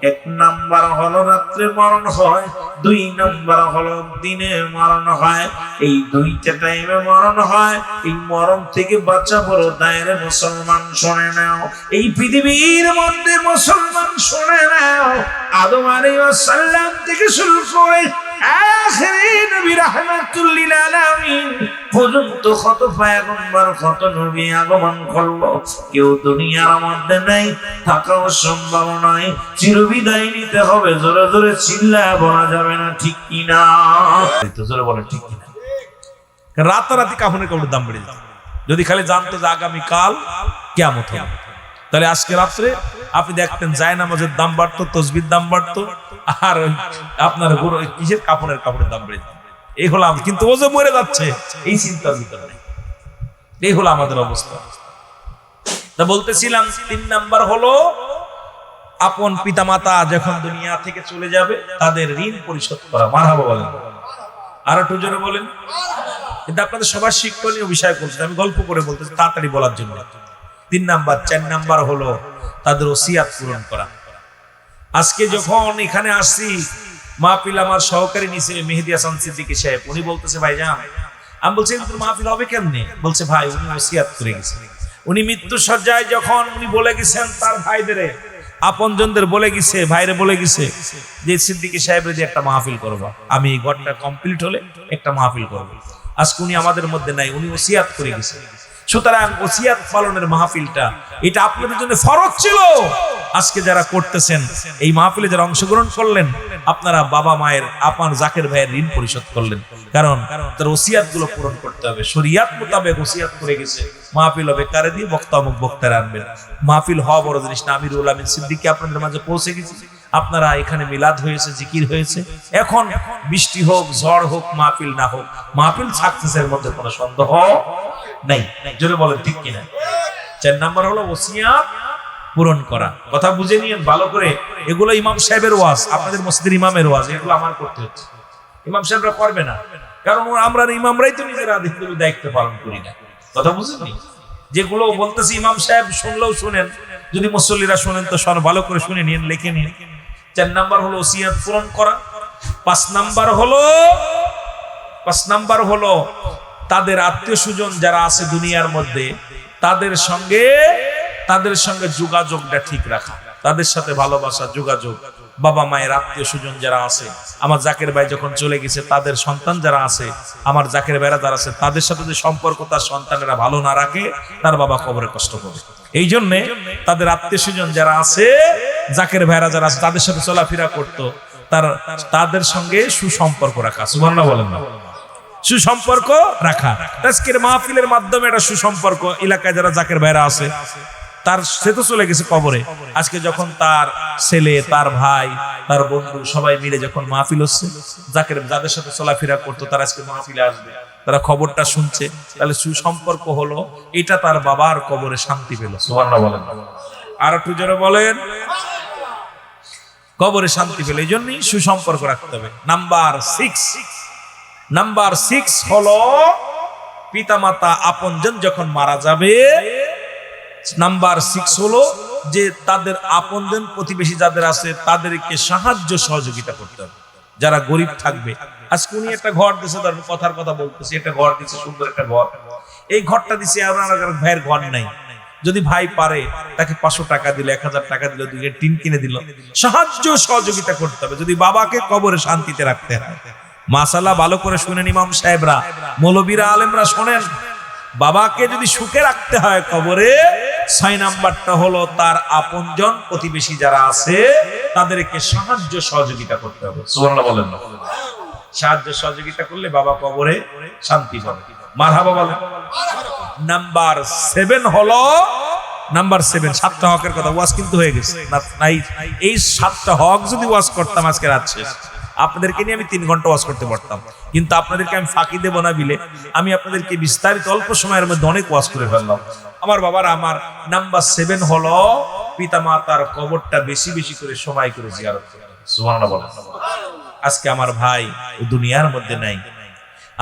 1 নাম্বার হলো রাত্রে মরণ হয়, 2 নাম্বার হলো দিনে মরণ হয়। এই দুইটা টাইমে মরণ হয়। এই মরণ থেকে বাঁচা বড় দায়রে মুসলমান শুনে নাও। এই পৃথিবীর মধ্যে মুসলমান শুনে নাও, আদম আলাইহিস সালাম থেকে শুরু করে আখিরি নবী রাহমাতুল লিল আলামিন পর্যন্ত কত পয়গম্বর, কত নবী আগমন করলো। কেউ দুনিয়ার মধ্যে নাই, থাকাও সম্ভব নয়। চিরবিদায় নিতে হবে। জোরে জোরে চিল্লায় বলা যাবে না, ঠিক কিনা? জোরে বলেন ঠিক কিনা? রাতারাতি কাফনের কাপড়ের দাম বেড়ে যায়। যদি খালি জানতো যে আগামীকাল কিয়ামত হবে, তাহলে আজকে রাত্রে আপনি দেখতেন জায়নামাজের দাম বাড়তো, তসবির দাম বাড়তো, আর আপনার কিসের কাপড়ের দাম বেড়ে যেত। এই হলো, কিন্তু ও যে মরে যাচ্ছে এই চিন্তার ভিতরে নেই। এই হলো আমাদের অবস্থা। তা বলতেছিলাম 3 নাম্বার হলো আপন পিতামাতা যখন দুনিয়া থেকে চলে যাবে, তাদের ঋণ পরিশোধ করা। মারহাবা বলেন, আর একটু জোরে বলেন। কিন্তু আপনাদের সবার শিক্ষণীয় বিষয় বলছি, আমি গল্প করে বলতেছি তাড়াতাড়ি বলার জন্য। 3 নাম্বার। 4 নাম্বার হলো তাদের ওসিয়াত পূরণ করা। আজকে যখন এখানে আসছি, মাহফিল আমার সহকারী নিচে মেহেদী হাসান সিদ্দিকী সাহেব, উনি বলতেছে ভাইজান, আমি বলছি মাহফিল হবে কেমনে? বলছে ভাই উনি ওসিয়াত করে গেছেন। উনি মৃত্যু সজ্জায় যখন উনি বলে গেছেন তার ভাইদের, আপনজনদের বলে গেছে, ভাইরে বলে গেছে যে সিদ্দিকী সাহেবের দিয়ে একটা মাহফিল করবা, আমি এই ঘরটা কমপ্লিট হলে একটা মাহফিল করবো। আজকে উনি আমাদের মধ্যে নাই, উনি ওসিয়াত করে গেছে। সুতরাং ওসিয়াত পালনের মাহফিলটা এটা আপনাদের জন্য ফরজ ছিল। আজকে যারা করতেছেন, এই মাহফিলে যারা অংশগ্রহণ করলেন, আপনারা বাবা মায়ের, আপনার জাকের ভাইয়ের ঋণ পরিশোধ করলেন। কারণ তার ওসিয়াত গুলো পূরণ করতে হবে। শরিয়াত মোতাবেক ওসিয়াত করে গেছে। মাহফিল হবে কারে দিয়ে? বক্তা অমুক বক্তারা আনবেন। মাহফিল হওয়া বড় জিনিস না। আমিরুল আমিন সিদ্দিকী আপনাদের মাঝে পৌঁছে গেছি। আপনারা এখানে মিলাদ হয়েছে, জিকির হয়েছে। এখন বৃষ্টি হোক, ঝড় হোক, মাহফিল না হোক, মাহফিল সাকসেসের মধ্যে কোনো সন্দেহ নাই। জোরে বলেন ঠিক কিনা? 4 নাম্বার হলো ওসিয়াত পূরণ করা। কথা বুঝে নিয়েন ভালো করে। এগুলো ইমাম সাহেবের ওয়াজ, আপনাদের মসজিদের ইমামের ওয়াজ, এগুলো আমার করতে হচ্ছে। ইমাম সাহেবরা করবে না, কারণ আমরা ইমামরাই তো নিজেরা দায়িত্ব পালন করি না। কথা বুঝেননি? যেগুলো বলতেছি ইমাম সাহেব শুনলেও শুনেন, যদি মুসল্লিরা শুনেন তো ভালো করে শুনে নিন, লিখে নিন। 4 নাম্বার হলো ওসিয়াত পূরণ করা। 5 নাম্বার হলো তাদের আত্মীয় স্বজন যারা আছে দুনিয়ার মধ্যে, তাদের সঙ্গে যোগাযোগটা ঠিক রাখা, তাদের সাথে ভালোবাসা যোগাযোগ। বাবা মায়ের আত্মীয় স্বজন যারা আছে, আমার জাকের ভাই যখন চলে গেছে, তাদের সন্তান যারা আছে, আমার জাকের ভাইরা যারা আছে, তাদের সাথে যে সম্পর্ক তার সন্তানেরা ভালো না রাখে, তার বাবা কবরে কষ্ট পাবে। এই জন্যে তাদের আত্মীয় স্বজন যারা আছে, জাকের ভাইরা যারা আছে, তাদের সাথে চলাফেরা করতো, তাদের সঙ্গে সুসম্পর্ক রাখা। সুবহানাল্লাহ বলেন না? সুসম্পর্ক রাখা। আজকের মাহফিলের মাধ্যমে একটা সুসম্পর্ক, এলাকায় যারা জাকের ভাইরা আছে, সে তো চলে গেছে কবরে, আজকে যখন তার ছেলে, তার ভাই, তার বন্ধু সবাই মিলে যখন মাহফিল হচ্ছে, যাদের সাথে চলাফেরা করতো তারা আজকে মাহফিলে আসবে, তারা খবরটা শুনছে, তাহলে সুসম্পর্ক হলো, এটা তার বাবার কবরে শান্তি পেল। সুবহানাল্লাহ বলেন। আর একটু জোরে বলেন। কবরে শান্তি পেল, এই জন্যই সুসম্পর্ক রাখতে হবে। নাম্বার 6 হলো পিতামাতা আপনজন যখন মারা যাবে, নাম্বার 6 হলো যে তাদের আপনজন প্রতিবেশী যাদের আছে তাদেরকে সাহায্য সহযোগিতা করতে হবে। যারা গরিব থাকবে, আজকে উনি একটা ঘর দিয়েছে, ধরেন কথার কথা বলতেছি, একটা ঘর দিচ্ছে, সুন্দর একটা ঘর, এই ঘরটা দিচ্ছে, আপনার ভাইয়ের ঘর নাই, যদি ভাই পারে তাকে 500 টাকা দিল, 1000 টাকা দিল, 2 টিন কিনে দিল, সাহায্য সহযোগিতা করতে হবে, যদি বাবাকে কবরে শান্তিতে রাখতে হয়। মাশাআল্লাহ, ভালো করে শুনেন ইমাম সাহেবরা, মৌলবীরা, আলেমরা শোনেন। বাবাকে যদি সুখে রাখতে হয় কবরে, 6 নাম্বারটা হলো তার আপনজন প্রতিবেশী যারা আছে তাদেরকে সাহায্য সহযোগিতা করতে হবে। সুবহানাল্লাহ বলেন না? সাহায্য সহযোগিতা করলে বাবা কবরে শান্তি পাবে। মারহাবা বলেন। নাম্বার 7 হলো, নাম্বার 7 7টা হকের কথা ওয়াজ কিন্তু হয়ে গেছে না, এই 7টা হক যদি ওয়াজ করতাম আজকে রাত শেষ, আপনাদেরকে নিয়ে আমি 3 ঘন্টা ওয়াজ করতে পারতাম, কিন্তু আপনাদেরকে আমি ফাঁকি দেব না বিলে আমি আপনাদেরকে বিস্তারিত অল্প সময়ের মধ্যে অনেক ওয়াজ করে ফেললাম। আমার বাবার, আমার নাম্বার 7 হলো পিতামাতার কবরটা বেশি বেশি করে সময় করে জিয়ারত করতে হবে। সুবহানাল্লাহ বলেন। আজকে আমার ভাই দুনিয়ার মধ্যে নাই,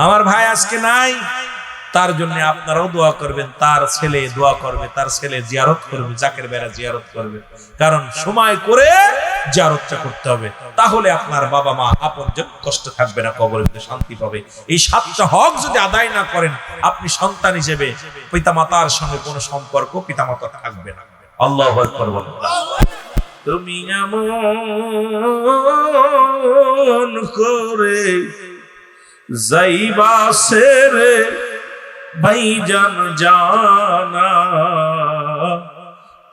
আমার ভাই আজকে নাই, তার জন্য আপনারাও দোয়া করবেন, তার ছেলে দোয়া করবে, তার ছেলে জিয়ারত করবে, জাকের বেড়া জিয়ারত করবে, কারণ সময় করে জিয়ারতটা করতে হবে, তাহলে আপনার বাবা মা আপনজন কষ্ট থাকবে না, কবরে শান্তি পাবে। এই 7টা হক যদি আদায় না করেন, আপনি সন্তান হিসেবে পিতামাতার সঙ্গে কোনো সম্পর্ক পিতামাতা থাকবে না। আল্লাহু আকবার বলেন। তুমি এমন করে যাইবা সেরে ভাইজান জানা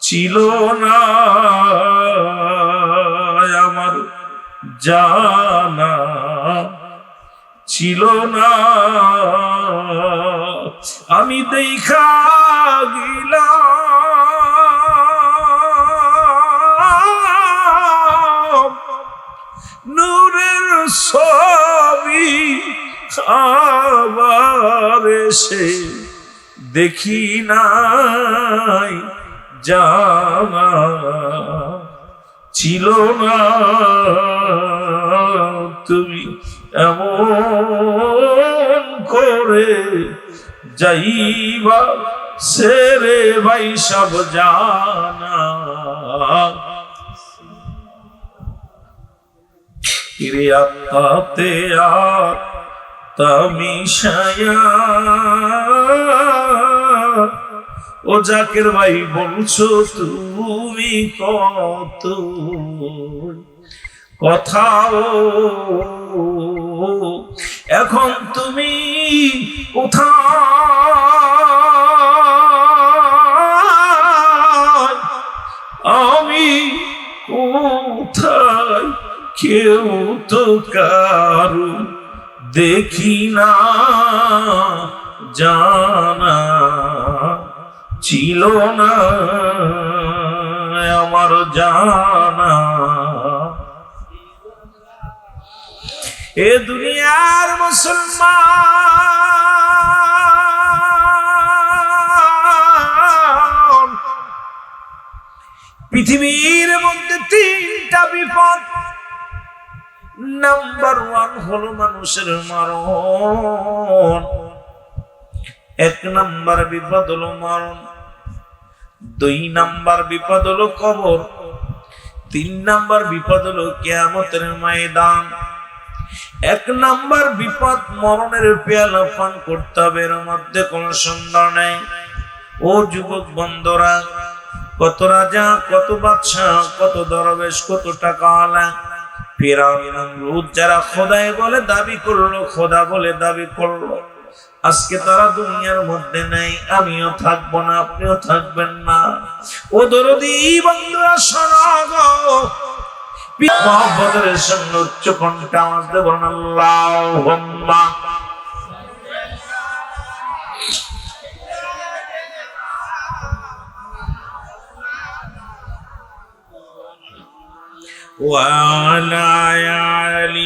ছিল না আমার, জানা ছিল না, আমি দেখা গেলাম নূরের ছবি, আবার এসে দেখি নাই, জানা ছিল না, তুমি এমন করে যাইবা সেরে ভাই সব জানা। কিরে আত্মাতে তামিশায়া, ও জাকের ভাই বলছো তুমি কত কথাও, এখন তুমি কোথায়, আমি কোথায়, কেউ তো কারু দেখি না, জানা ছিল না আমার, জানা। এ দুনিয়ার মুসলমান পৃথিবীর মধ্যে তিনটা বিপদ। নাম্বার 1 হলো মানুষের মরণ। 1 নাম্বার বিপদ হলো মরণ, 2 নাম্বার বিপদ হলো কবর, 3 নাম্বার বিপদ হলো কিয়ামতের ময়দান। 1 নাম্বার বিপদ মরণের পেয়ালা পান করতে হবে, এর মধ্যে কোনো সন্দেহ নেই। ও যুবক বন্ধুরা, কত রাজা, কত বাদশা, কত দরবেশ, কত টাকাওয়ালা, ফিরআউন নমরুদ যারা খোদাই বলে দাবি করলো, খোদা বলে দাবি করলো, আজকে তারা দুনিয়ার মধ্যে নেই। আমিও থাকবো না, আপনিও থাকবেন না। ও দরদি বন্ধুরা শোনো গো, মুহাম্মদের সঙ্গে উচ্চ কণ্ঠে আওয়াজ দিয়ে বলেন আল্লাহুম্মা وعلى آل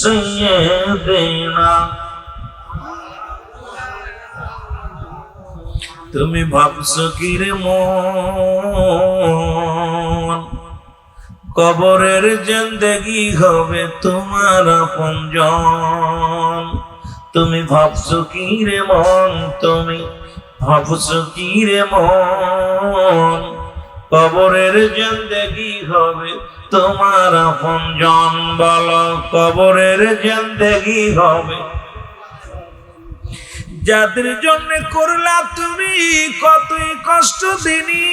سيدنا। তুমি ভাবছো কি রে মন, কবরের জিন্দেগি হবে তোমার আপনজন? তুমি ভাবছো কি রে মন, তুমি ভাবছো কি রে মন, কবরের জিন্দেগি হবে তোমার আপনজন? বলো, কবরের জিন্দেগি হবে যাদের জন্য করলা তুমি কতই কষ্ট দিনি,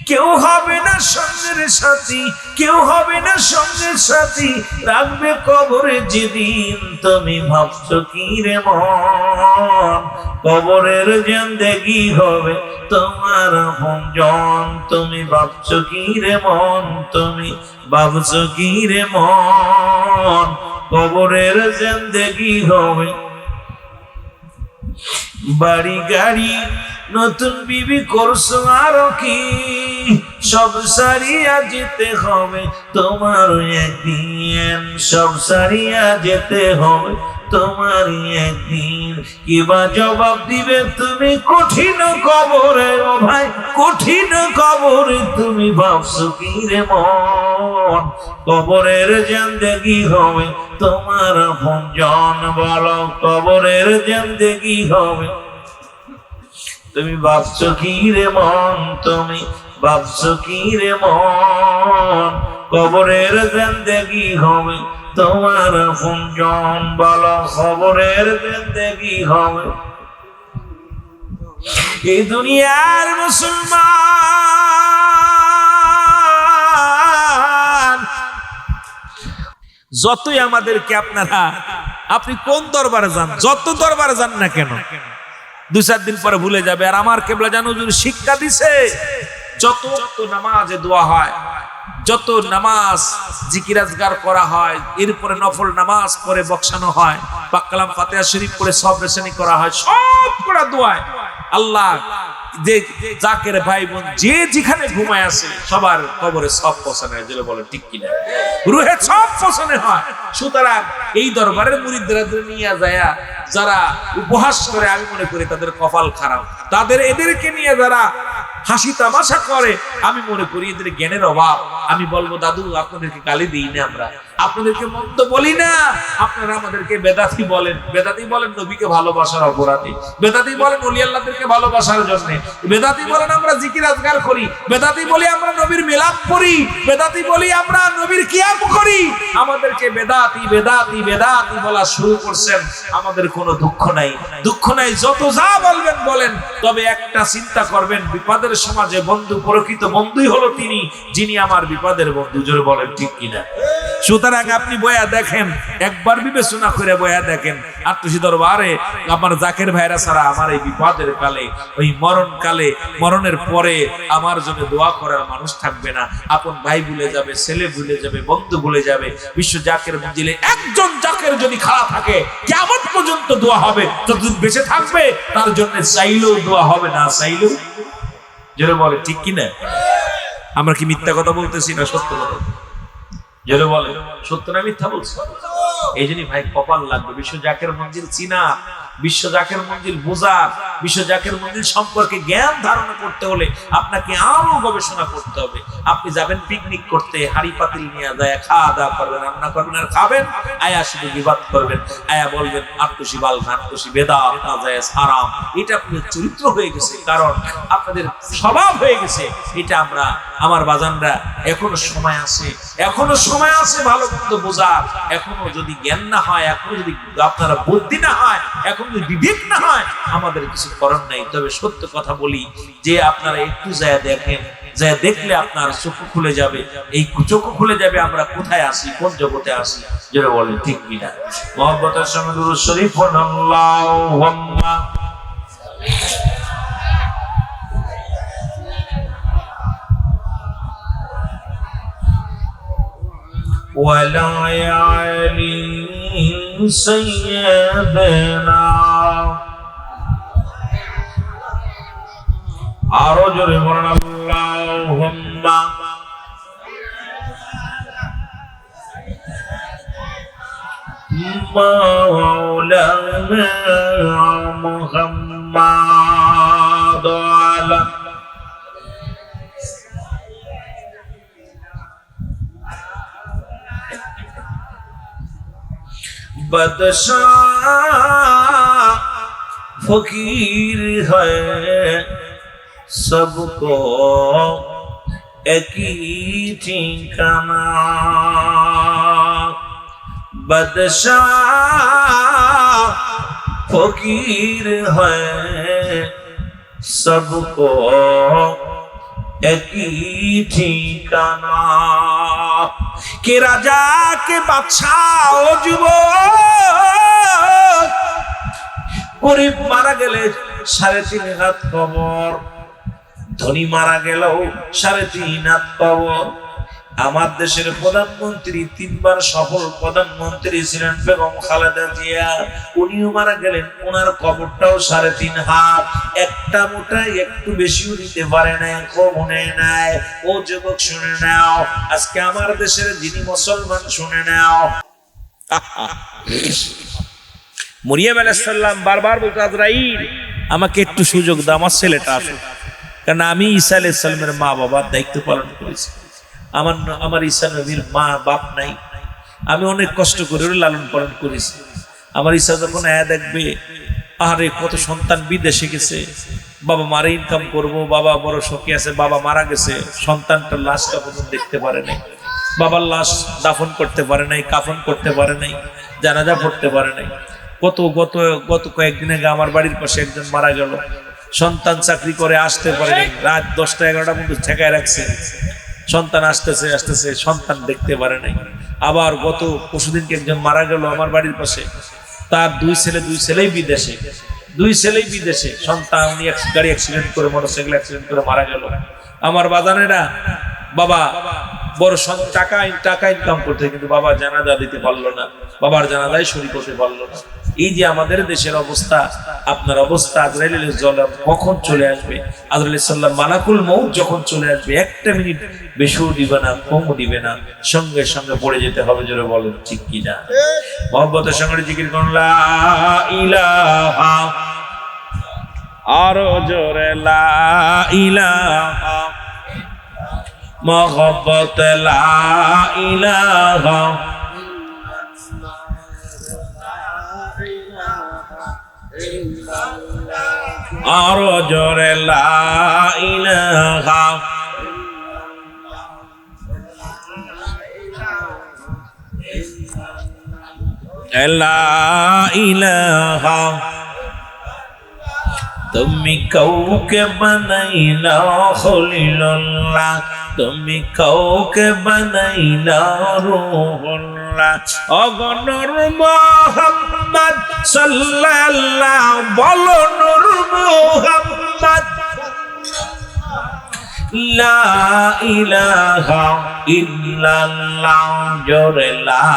কেউ হবে না সঙ্গের সাথী, কেউ হবে না সঙ্গের সাথী, রাখবে কবরে যেদিন। তুমি ভাবছো কি রে মন, কবরের জিন্দেগি হবে তোমার আপনজন? তুমি ভাবছো কি রে মন, তুমি ভাবছো কি রে মন, কবরের জিন্দেগি হবে? বাড়ি গাড়ি নতুন বিবি করছো আরো কি, সব সারিয়া যেতে হবে তোমার একদিন, সব সারিয়া যেতে হবে তোমার একদিন। কিবা জবাব দিবে তুমি কঠিন কবরে, ও ভাই কঠিন কবরে। তুমি ভাবছো কি রে মন, কবরের জিন্দেগি হবে তোমার আপনজন? বলো, কবরের জিন্দেগি হবে? তুমি ভাবছো কি রে মন, তুমি ভাবছো কি রে মন, কবরের জিন্দেগি হবে তোমার আপনজন? বলো, কবরের জিন্দেগি হবে? এই দুনিয়ার মুসলমান যতই আমাদেরকে আপনি কোন দরবারে যান, যত দরবারে যান না কেন, 2-4 দিন পরে ভুলে যাবে। আর আমার কেবলা জানো শিক্ষা দিছে, যত নামাজে দোয়া হয়, যত নামাজ জিকির আজগার করা হয়, এরপরে নফল নামাজ পরে বকশানো হয়, পাক কালাম ফাতিহা শরীফ পড়ে সব রেশানি করা হয়, সব করা দোয়ায় আল্লাহ যে জাকের ভাই বোন যে যেখানে ঘুমায় আছে সবার কবরে সব পছন্দ হয়, যেটা বলে ঠিক কিনা, রুহে সব পছন্দ হয়। সুতরাং এই দরবারের মুরিদরা নিয়ে যায় যারা উপহাস করে, আমি মনে করি তাদের কপাল খারাপ। এদেরকে নিয়ে যারা হাসি তামাশা করে, আমি মনে করি এদের জ্ঞানের অভাব। আমি বলবো দাদু, আপনাদেরকে গালি দিই না, আমরা আপনাদেরকে মন্দ বলি না, আপনারা আমাদেরকে বেদাতি বলেন। বেদাতি বলেন নবীকে ভালোবাসার অপরাধী, বেদাতি বলেন ওলি আল্লাহদেরকে ভালোবাসার জন্য, বেদাতি বলেন আমরা জিকির আজগার করি, বেদাতি বলি আমরা নবীর মিলাদ করি, বেদাতি বলি আমরা নবীর কিয়াম করি। আমাদেরকে বেদাতি বেদাতি বেদাতি বলা শুরু করছেন। আমাদের কোনো দুঃখ নাই, দুঃখ নাই, যত যা বলবেন বলেন, তবে একটা চিন্তা করবেন, বিপদের সমাজে বন্ধু, প্রকৃত বন্ধুই হলো তিনি যিনি আমার বিপদের বন্ধু। জোরে বলেন ঠিক কিনা? সুতরাং আপনি বয়া দেখেন, একবার বিবেচনা করে বয়া দেখেন, আত্মীয় দরবারে আমার জাকের ভাইরা ছাড়া আমার এই বিপদের কালে, ওই মরণ কালে, মরণের পরে আমার জন্য দোয়া করার মানুষ থাকবে না। আপন ভাই ভুলে যাবে, ছেলে ভুলে যাবে, বন্ধু ভুলে যাবে। বিশ্ব জাকের মঞ্জিলে একজন জাকের যদি খারাপ থাকে, কিয়ামত পর্যন্ত দোয়া হবে। যতদিন বেঁচে থাকবে তার জন্য চাইলেও দোয়া হবে, না চাইলেও। জোরে বলে ঠিক কিনা? আমরা কি মিথ্যা কথা বলতেছি না সত্য কথা? জোরে বলে সত্য না মিথ্যা বলছি? এই জন্যই ভাই কপাল লাগবে বিশ্ব জাকের মঞ্জিল চিনা, বিশ্ব জাকের মঞ্জিল বোঝা, বিশ্ব জাকির মন্দির সম্পর্কে জ্ঞান ধারণা করতে হলে আপনাকে আরো গবেষণা করতে হবে। আপনি যাবেন পিকনিক করতে, হাড়ি পাতিল নিয়ে যায়, খাওয়া দাওয়া করবেন, রান্না করবেন আর খাবেন, আয়া শুধু বিবাদ করবেন, আয়া বলবেন আত্মসী বাল আত্মসী বেদাত নাজায়েজ হারাম। এটা আপনাদের চরিত্র হয়ে গেছে, কারণ আপনাদের স্বভাব হয়ে গেছে এটা। আমরা আমার বাজানরা এখনো সময় আছে, এখনো সময় আছে ভালো মন্দ বোঝার। এখনো যদি জ্ঞান না হয়, এখনো যদি আপনারা বুদ্ধি না হয়, এখন যদি বিবেক না হয়, আমাদের কিছু করার নাই। তবে সত্য কথা বলি যে আপনারা একটু যায় দেখেন, যা দেখলে আপনার চক্ষু খুলে যাবে, এই চক্ষু খুলে যাবে আমরা কোথায় আসি, কোন জগতে আসি। যেটা বলেন ঠিক কিনা? মুহাব্বতের সঙ্গে দুরূদ শরীফ পড়ুন। আল্লাহুম্মা ওয়ালা আলি সাইয়্যিদিনা। আরো জোরে বলেন আল্লাহুম্মা মাওলানা মুহাম্মাদ আলা बादशाह फकीर है सबको एक ही ठिकाना। बादशाह फकीर है सबको एक ही ठिकाना। के राजा के बादशाह ও যুবক, গরিব মারা গেলে 3.5 হাত কবর, ধনী মারা গেল 3.5 হাত কবর। আমার দেশের প্রধানমন্ত্রী 3 বার সফল প্রধানমন্ত্রী ছিলেন বেগম খালেদা জিয়া, উনিও মারা গেলেন, ওনার কবরটাও 3.5 হাত। একটা মোটাই একটু বেশিও দিতে পারে না, কম নেয় নাই। ও যুবক শুনে নাও, আজকে আমার দেশের যিনি মুসলমান শুনে নাও, মরিয়ম আলাইহিস সালাম বারবার বলতো আজরাইল আমাকে একটু সুযোগ দাও, আমার ছেলেটা আসুক, কারণ আমি ঈসা আলাইহিস সালামের মা বাবার দায়িত্ব পালন করেছি। আমার ঈসা নবীর মা বাপ নাই, আমি অনেক কষ্ট করে লালন পালন করেছি। আমার ঈসা যখন আয়া দেখবে আরে কত সন্তান বিদেশে গেছে, বাবা মারে ইনকাম করব, বাবা বড় শোকে আছে, বাবা মারা গেছে, সন্তানটার লাশটা পর্যন্ত দেখতে পারে নাই, বাবার লাশ দাফন করতে পারে নাই, কাফন করতে পারে নাই, জানাজা পড়তে পারে নাই। গত কয়েকদিন আগে আমার বাড়ির পাশে একজন মারা গেল, সন্তান চাকরি করে আসতে পারে নাই, রাত 10টা 11টা পর্যন্ত ঠেকায় রাখছে, সন্তান আসতেছে সন্তান দেখতে পারে নাই। আবার গত পরশুদিনকে একজন মারা গেল আমার বাড়ির পাশে, তার 2 ছেলেই বিদেশে, 2 ছেলেই বিদেশে, সন্তান উনি গাড়ি অ্যাক্সিডেন্ট করে, মোটরসাইকেল অ্যাক্সিডেন্ট করে মারা গেল। আমার বাজানেরা বাবা বড় টাকা ইনকাম করতে, কিন্তু বাবা জানাজা দিতে পারলো না, বাবার জানাজায় শরীক হতে পারলো না। এই যে আমাদের দেশের অবস্থা, আপনার অবস্থা, আজরাইল আলাইহিস সালাম কখন চলে আসবে, আজরাইল আলাইহিস সালাম মালাকুল মউত যখন চলে আসবে, 1টা মিনিট বেশিও দিবে না, কমও দিবে না, সঙ্গে সঙ্গে পড়ে যেতে হবে। জোরে বলেন ঠিক কি না? মুহাব্বতের সঙ্গে জিকির করুন লা ইলাহা, আরো জোরে লা ইলাহা, মুহাব্বত লা ইলাহা, আরো জোরে লা ইলাহা, লা ইলাহা। তুমি কাউকে বানাইলা খলিলুল্লাহ, তুমি কাউকে বানাইলা রূহুল্লাহ, অগণর মুহাম্মদ সাল্লাল্লাহু, বলো নূর মুহাম্মদ। লা ইলাহা ইল্লাল্লাহ, জোরে লা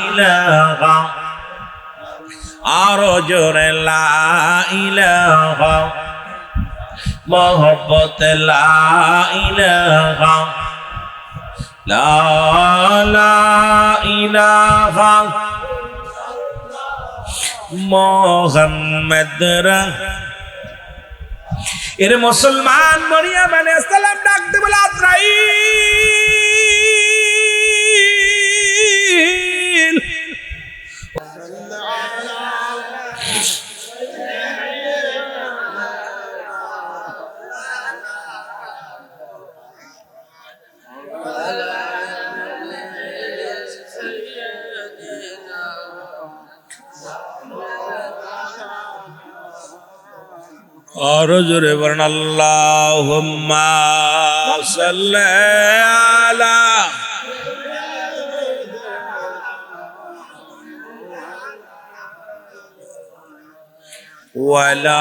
ইলাহা, আরো জোরে লা ইলাহা, মুহাব্বত লা ইলাহা, লা ইলাহা মুহাম্মদ এর মুসলমান মরিয়ম আলাইহিস সালাম ডাকতে বলে আজরাইল और जोरे वरन अल्लाहुम्मा सल्ली अला वला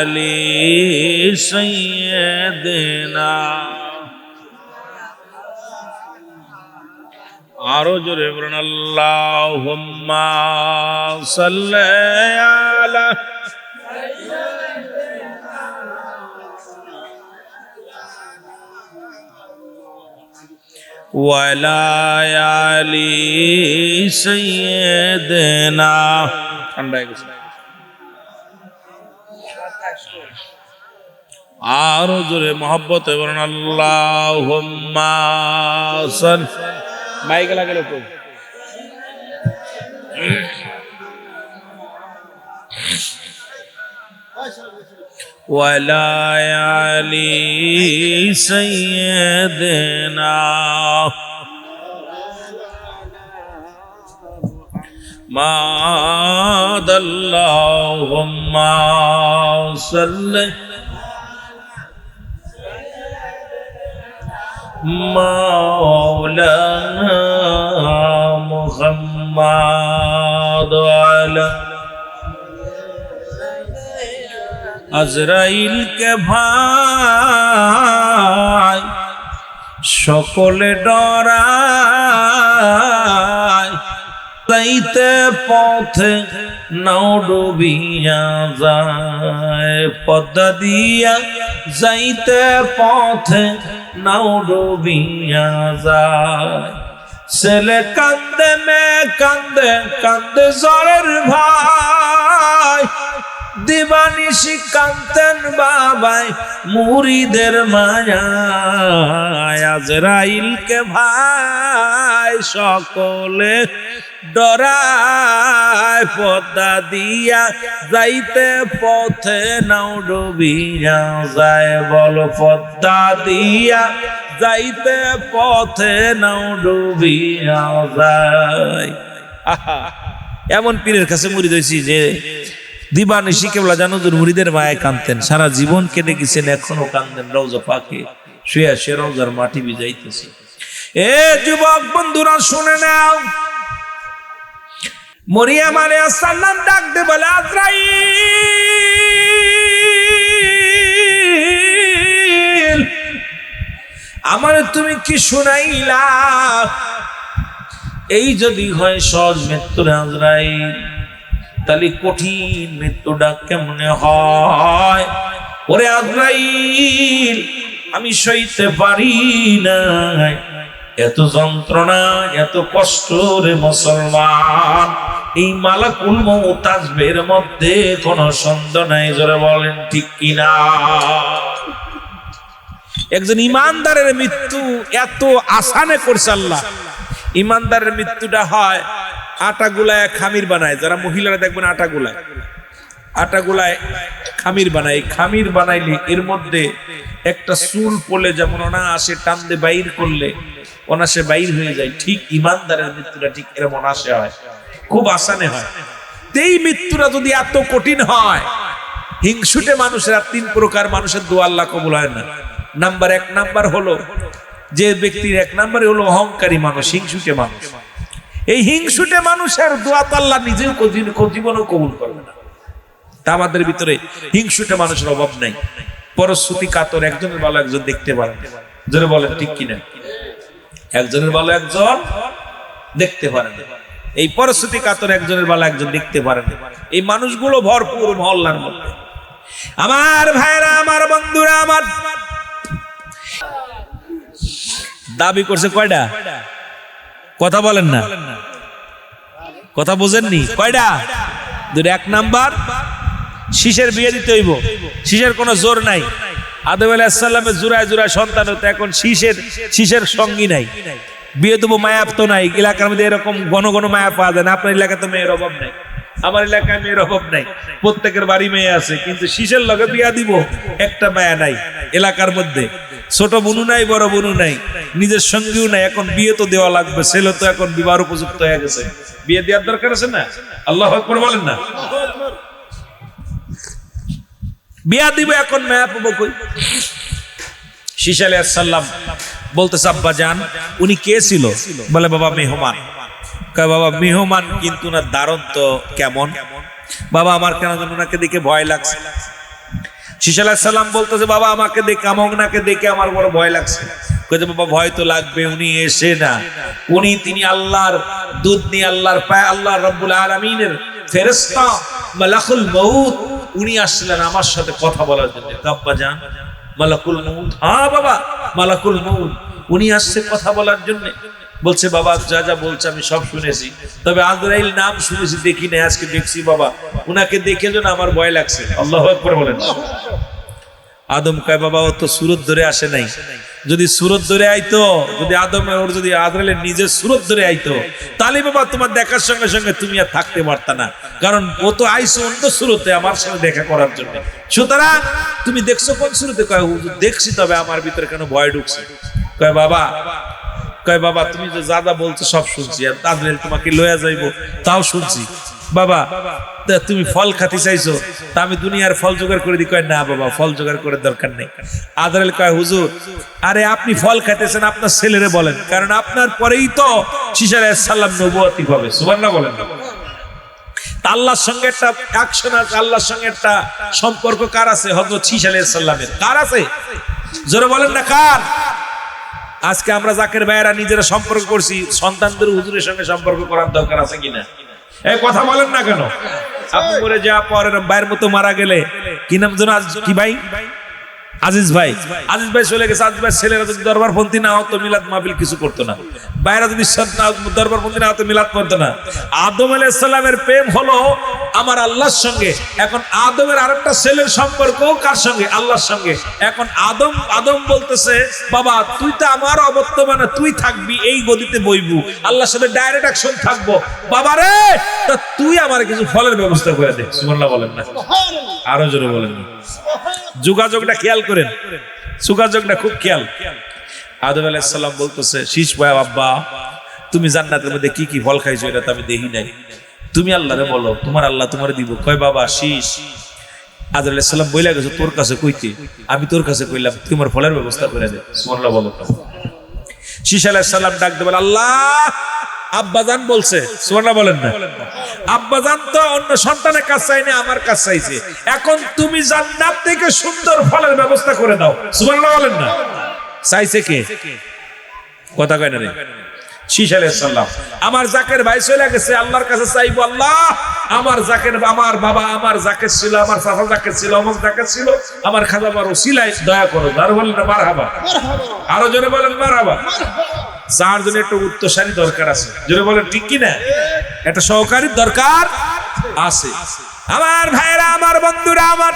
अली सय्यदना और जोरे वरन अल्लाहुम्मा सल्ली अला वला अली सय्यदना ठंडा और जोरे मोहब्बत वरन अल्लाहुम्मा सल माइक लगा लो को वला अली सय्यदना मादल्लाहुम्मा सल्ली मौलाना मुहम्मद अला আজরাইল কে ভাই সকলে ডরায় যাইতে পথে নাও ডুবিয়া যায় পদ্মা দিয়া যাইতে পথে নাও ডুবিয়া যায় ছেলে কান্দে মেয়ে কান্দে কান্দে জ্বরের ভাই দিবানিশি কান্তেন বাবাই মুরিদের মায়ায় আজরাইল কে ভাই সকলে ডরায় পদ্মা দিয়া যাইতে পথে নাও ডুবিয়া যায় বলো পদ্মা দিয়া যাইতে পথে নাও ডুবিয়া যায় আহা এমন পীরের কাছে মুরিদ হইছি যে দিবানিশি কেবলা জানুজুর মুরিদের মায়ায় কাঁদতেন সারা জীবন কেটে গেছেন এখনো কাঁদেন রওজা পাকে শুয়ে শুয়ে রওজার মাটি ভিজাইতেছে এ যুবক বন্ধুরা শুনে নাও মরিয়ম আলাইহিস সালাম ডাক দে বলে আজরাইল আমারে তুমি কি শুনাইলা এই যদি হয় সহজ মৃত্যু আজরাইল তাহলে কঠিন মৃত্যুটা কেমনে হয় ওরে আজরাইল আমি সইতে পারি না এত যন্ত্রণা এত কষ্ট রে মুসলমান এই মালাকুল মউত আসবের মধ্যে কোনো সন্দেহ নাই জোরে বলেন ঠিক কিনা একজন ইমানদারের মৃত্যু এত আসানে করছে আল্লাহ ইমানদারের মৃত্যুটা হয় আটা গুলায় খামির বানায় যারা মহিলারা দেখবেন আটা গুলায় খামির বানায় খামির বানাইলে এর মধ্যে একটা চুল পড়লে যেমন ওনা আসে টান দিয়ে বাইর করলে অনাসে বাইর হয়ে যায় ঠিক ইমানদারের মৃত্যুটা ঠিক এরকম অনাসে হয় খুব আসানে হয় এই মৃত্যুটা যদি এত কঠিন হয় হিংসুটে মানুষের তিন প্রকার মানুষের দোয়া আল্লাহ কবুল হয় না এক নাম্বার হলো যে ব্যক্তির এক নাম্বারে হলো অহংকারী মানুষ হিংসুটে মানুষ এই হিংসুটে মানুষের দোয়া তো আল্লাহ নিজেও জীবনও কবুল করবে না তা আমাদের ভিতরে হিংসুটে মানুষের অভাব নাই পরশ্রুতি কাতর একজনের ভালো একজন দেখতে পারে যারা বলেন ঠিক কিনা একজনের ভালো একজন দেখতে পারে এই পরশ্রুতি কাতর একজনের ভালো একজন দেখতে পারে এই মানুষগুলো ভরপুর মহল্লার মধ্যে আমার ভাইরা আমার বন্ধুরা আমার দাবি করছে কয়টা কথা বলেন না কথা বুঝেননি কয়টা দুটো এক নাম্বার শীষের বিয়ে দিতে হইব, শীষের কোনো জোর নাই। আদম আলাইহিস সালামের জোড়ায় জোড়ায় সন্তান হতো, এখন শীষের সঙ্গী নাই। বিয়ে দেবো মায়াপ তো নাই, এলাকার মধ্যে এরকম ঘন ঘন মায়া পাওয়া যায় না। আপনার এলাকায় তো মেয়ের অভাব নাই, আমার এলাকায় মেয়ের অভাব নাই, প্রত্যেকের বাড়ি মেয়ে আছে, কিন্তু শীষের লগে বিয়া দিব একটা মায়া নাই এলাকার মধ্যে। ছোট বোনু নাই, বড় বোনু নাই, নিজের সঙ্গীও নাই। এখন বিয়ে তো দেওয়া লাগবে, ছেলে তো এখন বিবাহ উপযুক্ত হয়ে গেছে, বিয়ে দেওয়ার দরকার আছে না? আল্লাহু আকবার বলেন না? বিয়া দিব, এখন মায়া পাবো কই? শীষ আলাইহিস সালাম বলতেছে, আব্বা জান উনি কে ছিল? বলে বাবা মেহমান। কয় বাবা মেহমান কিন্তু না দারুণ তো কেমন? বাবা আমার কেন যেন ওনাকে দেখে ভয় লাগছে। শীষ আলাইহিস সালাম বলতেছে, বাবা আমাকে দেখে, ওনাকে দেখে আমার বড় ভয় লাগছে। কয় বাবা ভয় তো লাগবে, উনি এসে না, তিনি আল্লাহর দুধ নিয়ে আল্লাহর পায়, আল্লাহ রাব্বুল আলামিনের ফেরেশতা মালাকুল মউত, উনি আসলেন আমার সাথে কথা বলার জন্য। আব্বা জান মালাকুল মউত? হ্যাঁ বাবা মালাকুল মউত, উনি আসছে কথা বলার জন্য। বলছে বাবা যা যা বলছে আমি সব শুনেছি, তবে আজরাইল নাম শুনেছি, দেখি না, আজকে দেখছি বাবা, উনাকে দেখে যেন আমার ভয় লাগছে। আল্লাহু আকবার বলেন। আদম কয় বাবা ও তো সুরত ধরে আসে নাই, যদি সুরত ধরে আইতো, যদি যদি আজরাইলের নিজের সুরত ধরে আইতো, তাহলে বাবা তোমার দেখার সঙ্গে সঙ্গে তুমি আর থাকতে পারতা না, কারণ ও তো আইসো অন্য সুরতে আমার সাথে দেখা করার জন্য। সুতরাং তুমি দেখছো কোন সুরতে? কয় হুজুর দেখছি, তবে আমার ভিতরে কেন ভয় ঢুকছে। কয় বাবা তুমি যে যা যা বলছো সব শুনছি, আর আজরাইল তোমাকে লইয়া যাইবো তাও শুনছি। বাবা তুমি ফল খাতে চাইছো, তা আমি দুনিয়ার ফল জোগাড় করে দিই। কয় না বাবা ফল জোগাড় করার দরকার নেই। আজরাইল কয় হুজুর আরে আপনি ফল খাইতেছেন, আপনার ছেলেরে বলেন, কারণ আপনার পরেই তো শীষ আলাইহিস সালাম নবুয়তি পাবে। সুবহানাল্লাহ বলেন। আল্লাহর সঙ্গে একটা অ্যাকশন আছে, আল্লাহর সঙ্গে একটা সম্পর্ক কার আছে? হযরত শীষ আলাইহিস সালামের। কার আছে? জোরে বলেন না কার? আজকে আমরা জাকের ভাইয়েরা নিজেরা সম্পর্ক করছি, সন্তানদের হুজুরের সঙ্গে সম্পর্ক করার দরকার আছে কিনা? এই কথা বলেন না কেন? আপনি মরে যাওয়ার পরে ভাইয়ের মতো মারা গেলে, কি নাম যেন, কি ভাই? আজিজ ভাই চলে গেছে। আজিজ ভাই ছেলেরা যদি দরবারপন্থী না হতো মিলাদ মাহফিল কিছু করতো না, ভাইরা যদি দরবারপন্থী না হতো মিলাদ করতো না। আদম আলাইহিস সালামের প্রেম হলো আমার আল্লাহর সঙ্গে, এখন আদমের আরেকটা ছেলের সম্পর্ক কার সঙ্গে? আল্লাহর সঙ্গে। এখন আদম বলতেছে বাবা তুই তো আমার অবর্তমানে তুই থাকবি, এই গদিতে বইবু, আল্লাহর সাথে ডাইরেক্ট অ্যাকশন থাকবো। বাবা রে তা তুই আমার কিছু ফলের ব্যবস্থা করে দে। সুবহানাল্লাহ বলেন না? আরো জোরে বলেন। যোগাযোগটা খেয়াল করেন, যোগাযোগটা খুব খেয়াল। আদম আলাইহিস সালাম বলতেছে, শীষ ভাই আব্বা তুমি জান্নাতের মধ্যে কি কি ফল খাইছো এটা তো আমি দেখি নাই, তুমি আল্লাহরে বলো, তোমার আল্লাহ তোমারে দিব। কয় বাবা শীষ, আদম আলাইহিস সালাম বইলা গেছে তোর কাছে কইতে, আমি তোর কাছে কইলাম তোমার ফলের ব্যবস্থা করে দে। সুবহানাল্লাহ বলো। শীষ আলাইহিস সালাম ডাক দিয়ে বলে, আল্লাহ আব্বাজান বলছে। সুবহানাল্লাহ বলেন না? আব্বাজান তো অন্য সন্তানের কাছে চাইনি, আমার কাছে চাইছে, এখন তুমি জান্নাত থেকে সুন্দর ফলের ব্যবস্থা করে দাও। সুবহানাল্লাহ বলেন না? চাইছে কে? কথা কয় না রে? শীষ আলাইহিস সালাম। আমার জাকের ভাই চলে গেছে, আল্লাহর কাছে চাইবো, আল্লাহ আমার জাকের, আমার বাবা আমার জাকের ছিল, আমার চাচা জাকের ছিল, আমার জাকের ছিল, আমার খাজা বড় সিলাই দয়া করো। আর বলেন না মারহাবা? আরো জোরে বলেন মারহাবা। যার জন্য একটা উত্তরসারী দরকার আছে, জোরে বলেন ঠিক কি না? একটা সহকারী দরকার আছে। আমার ভাইরা, আমার বন্ধুরা, আমার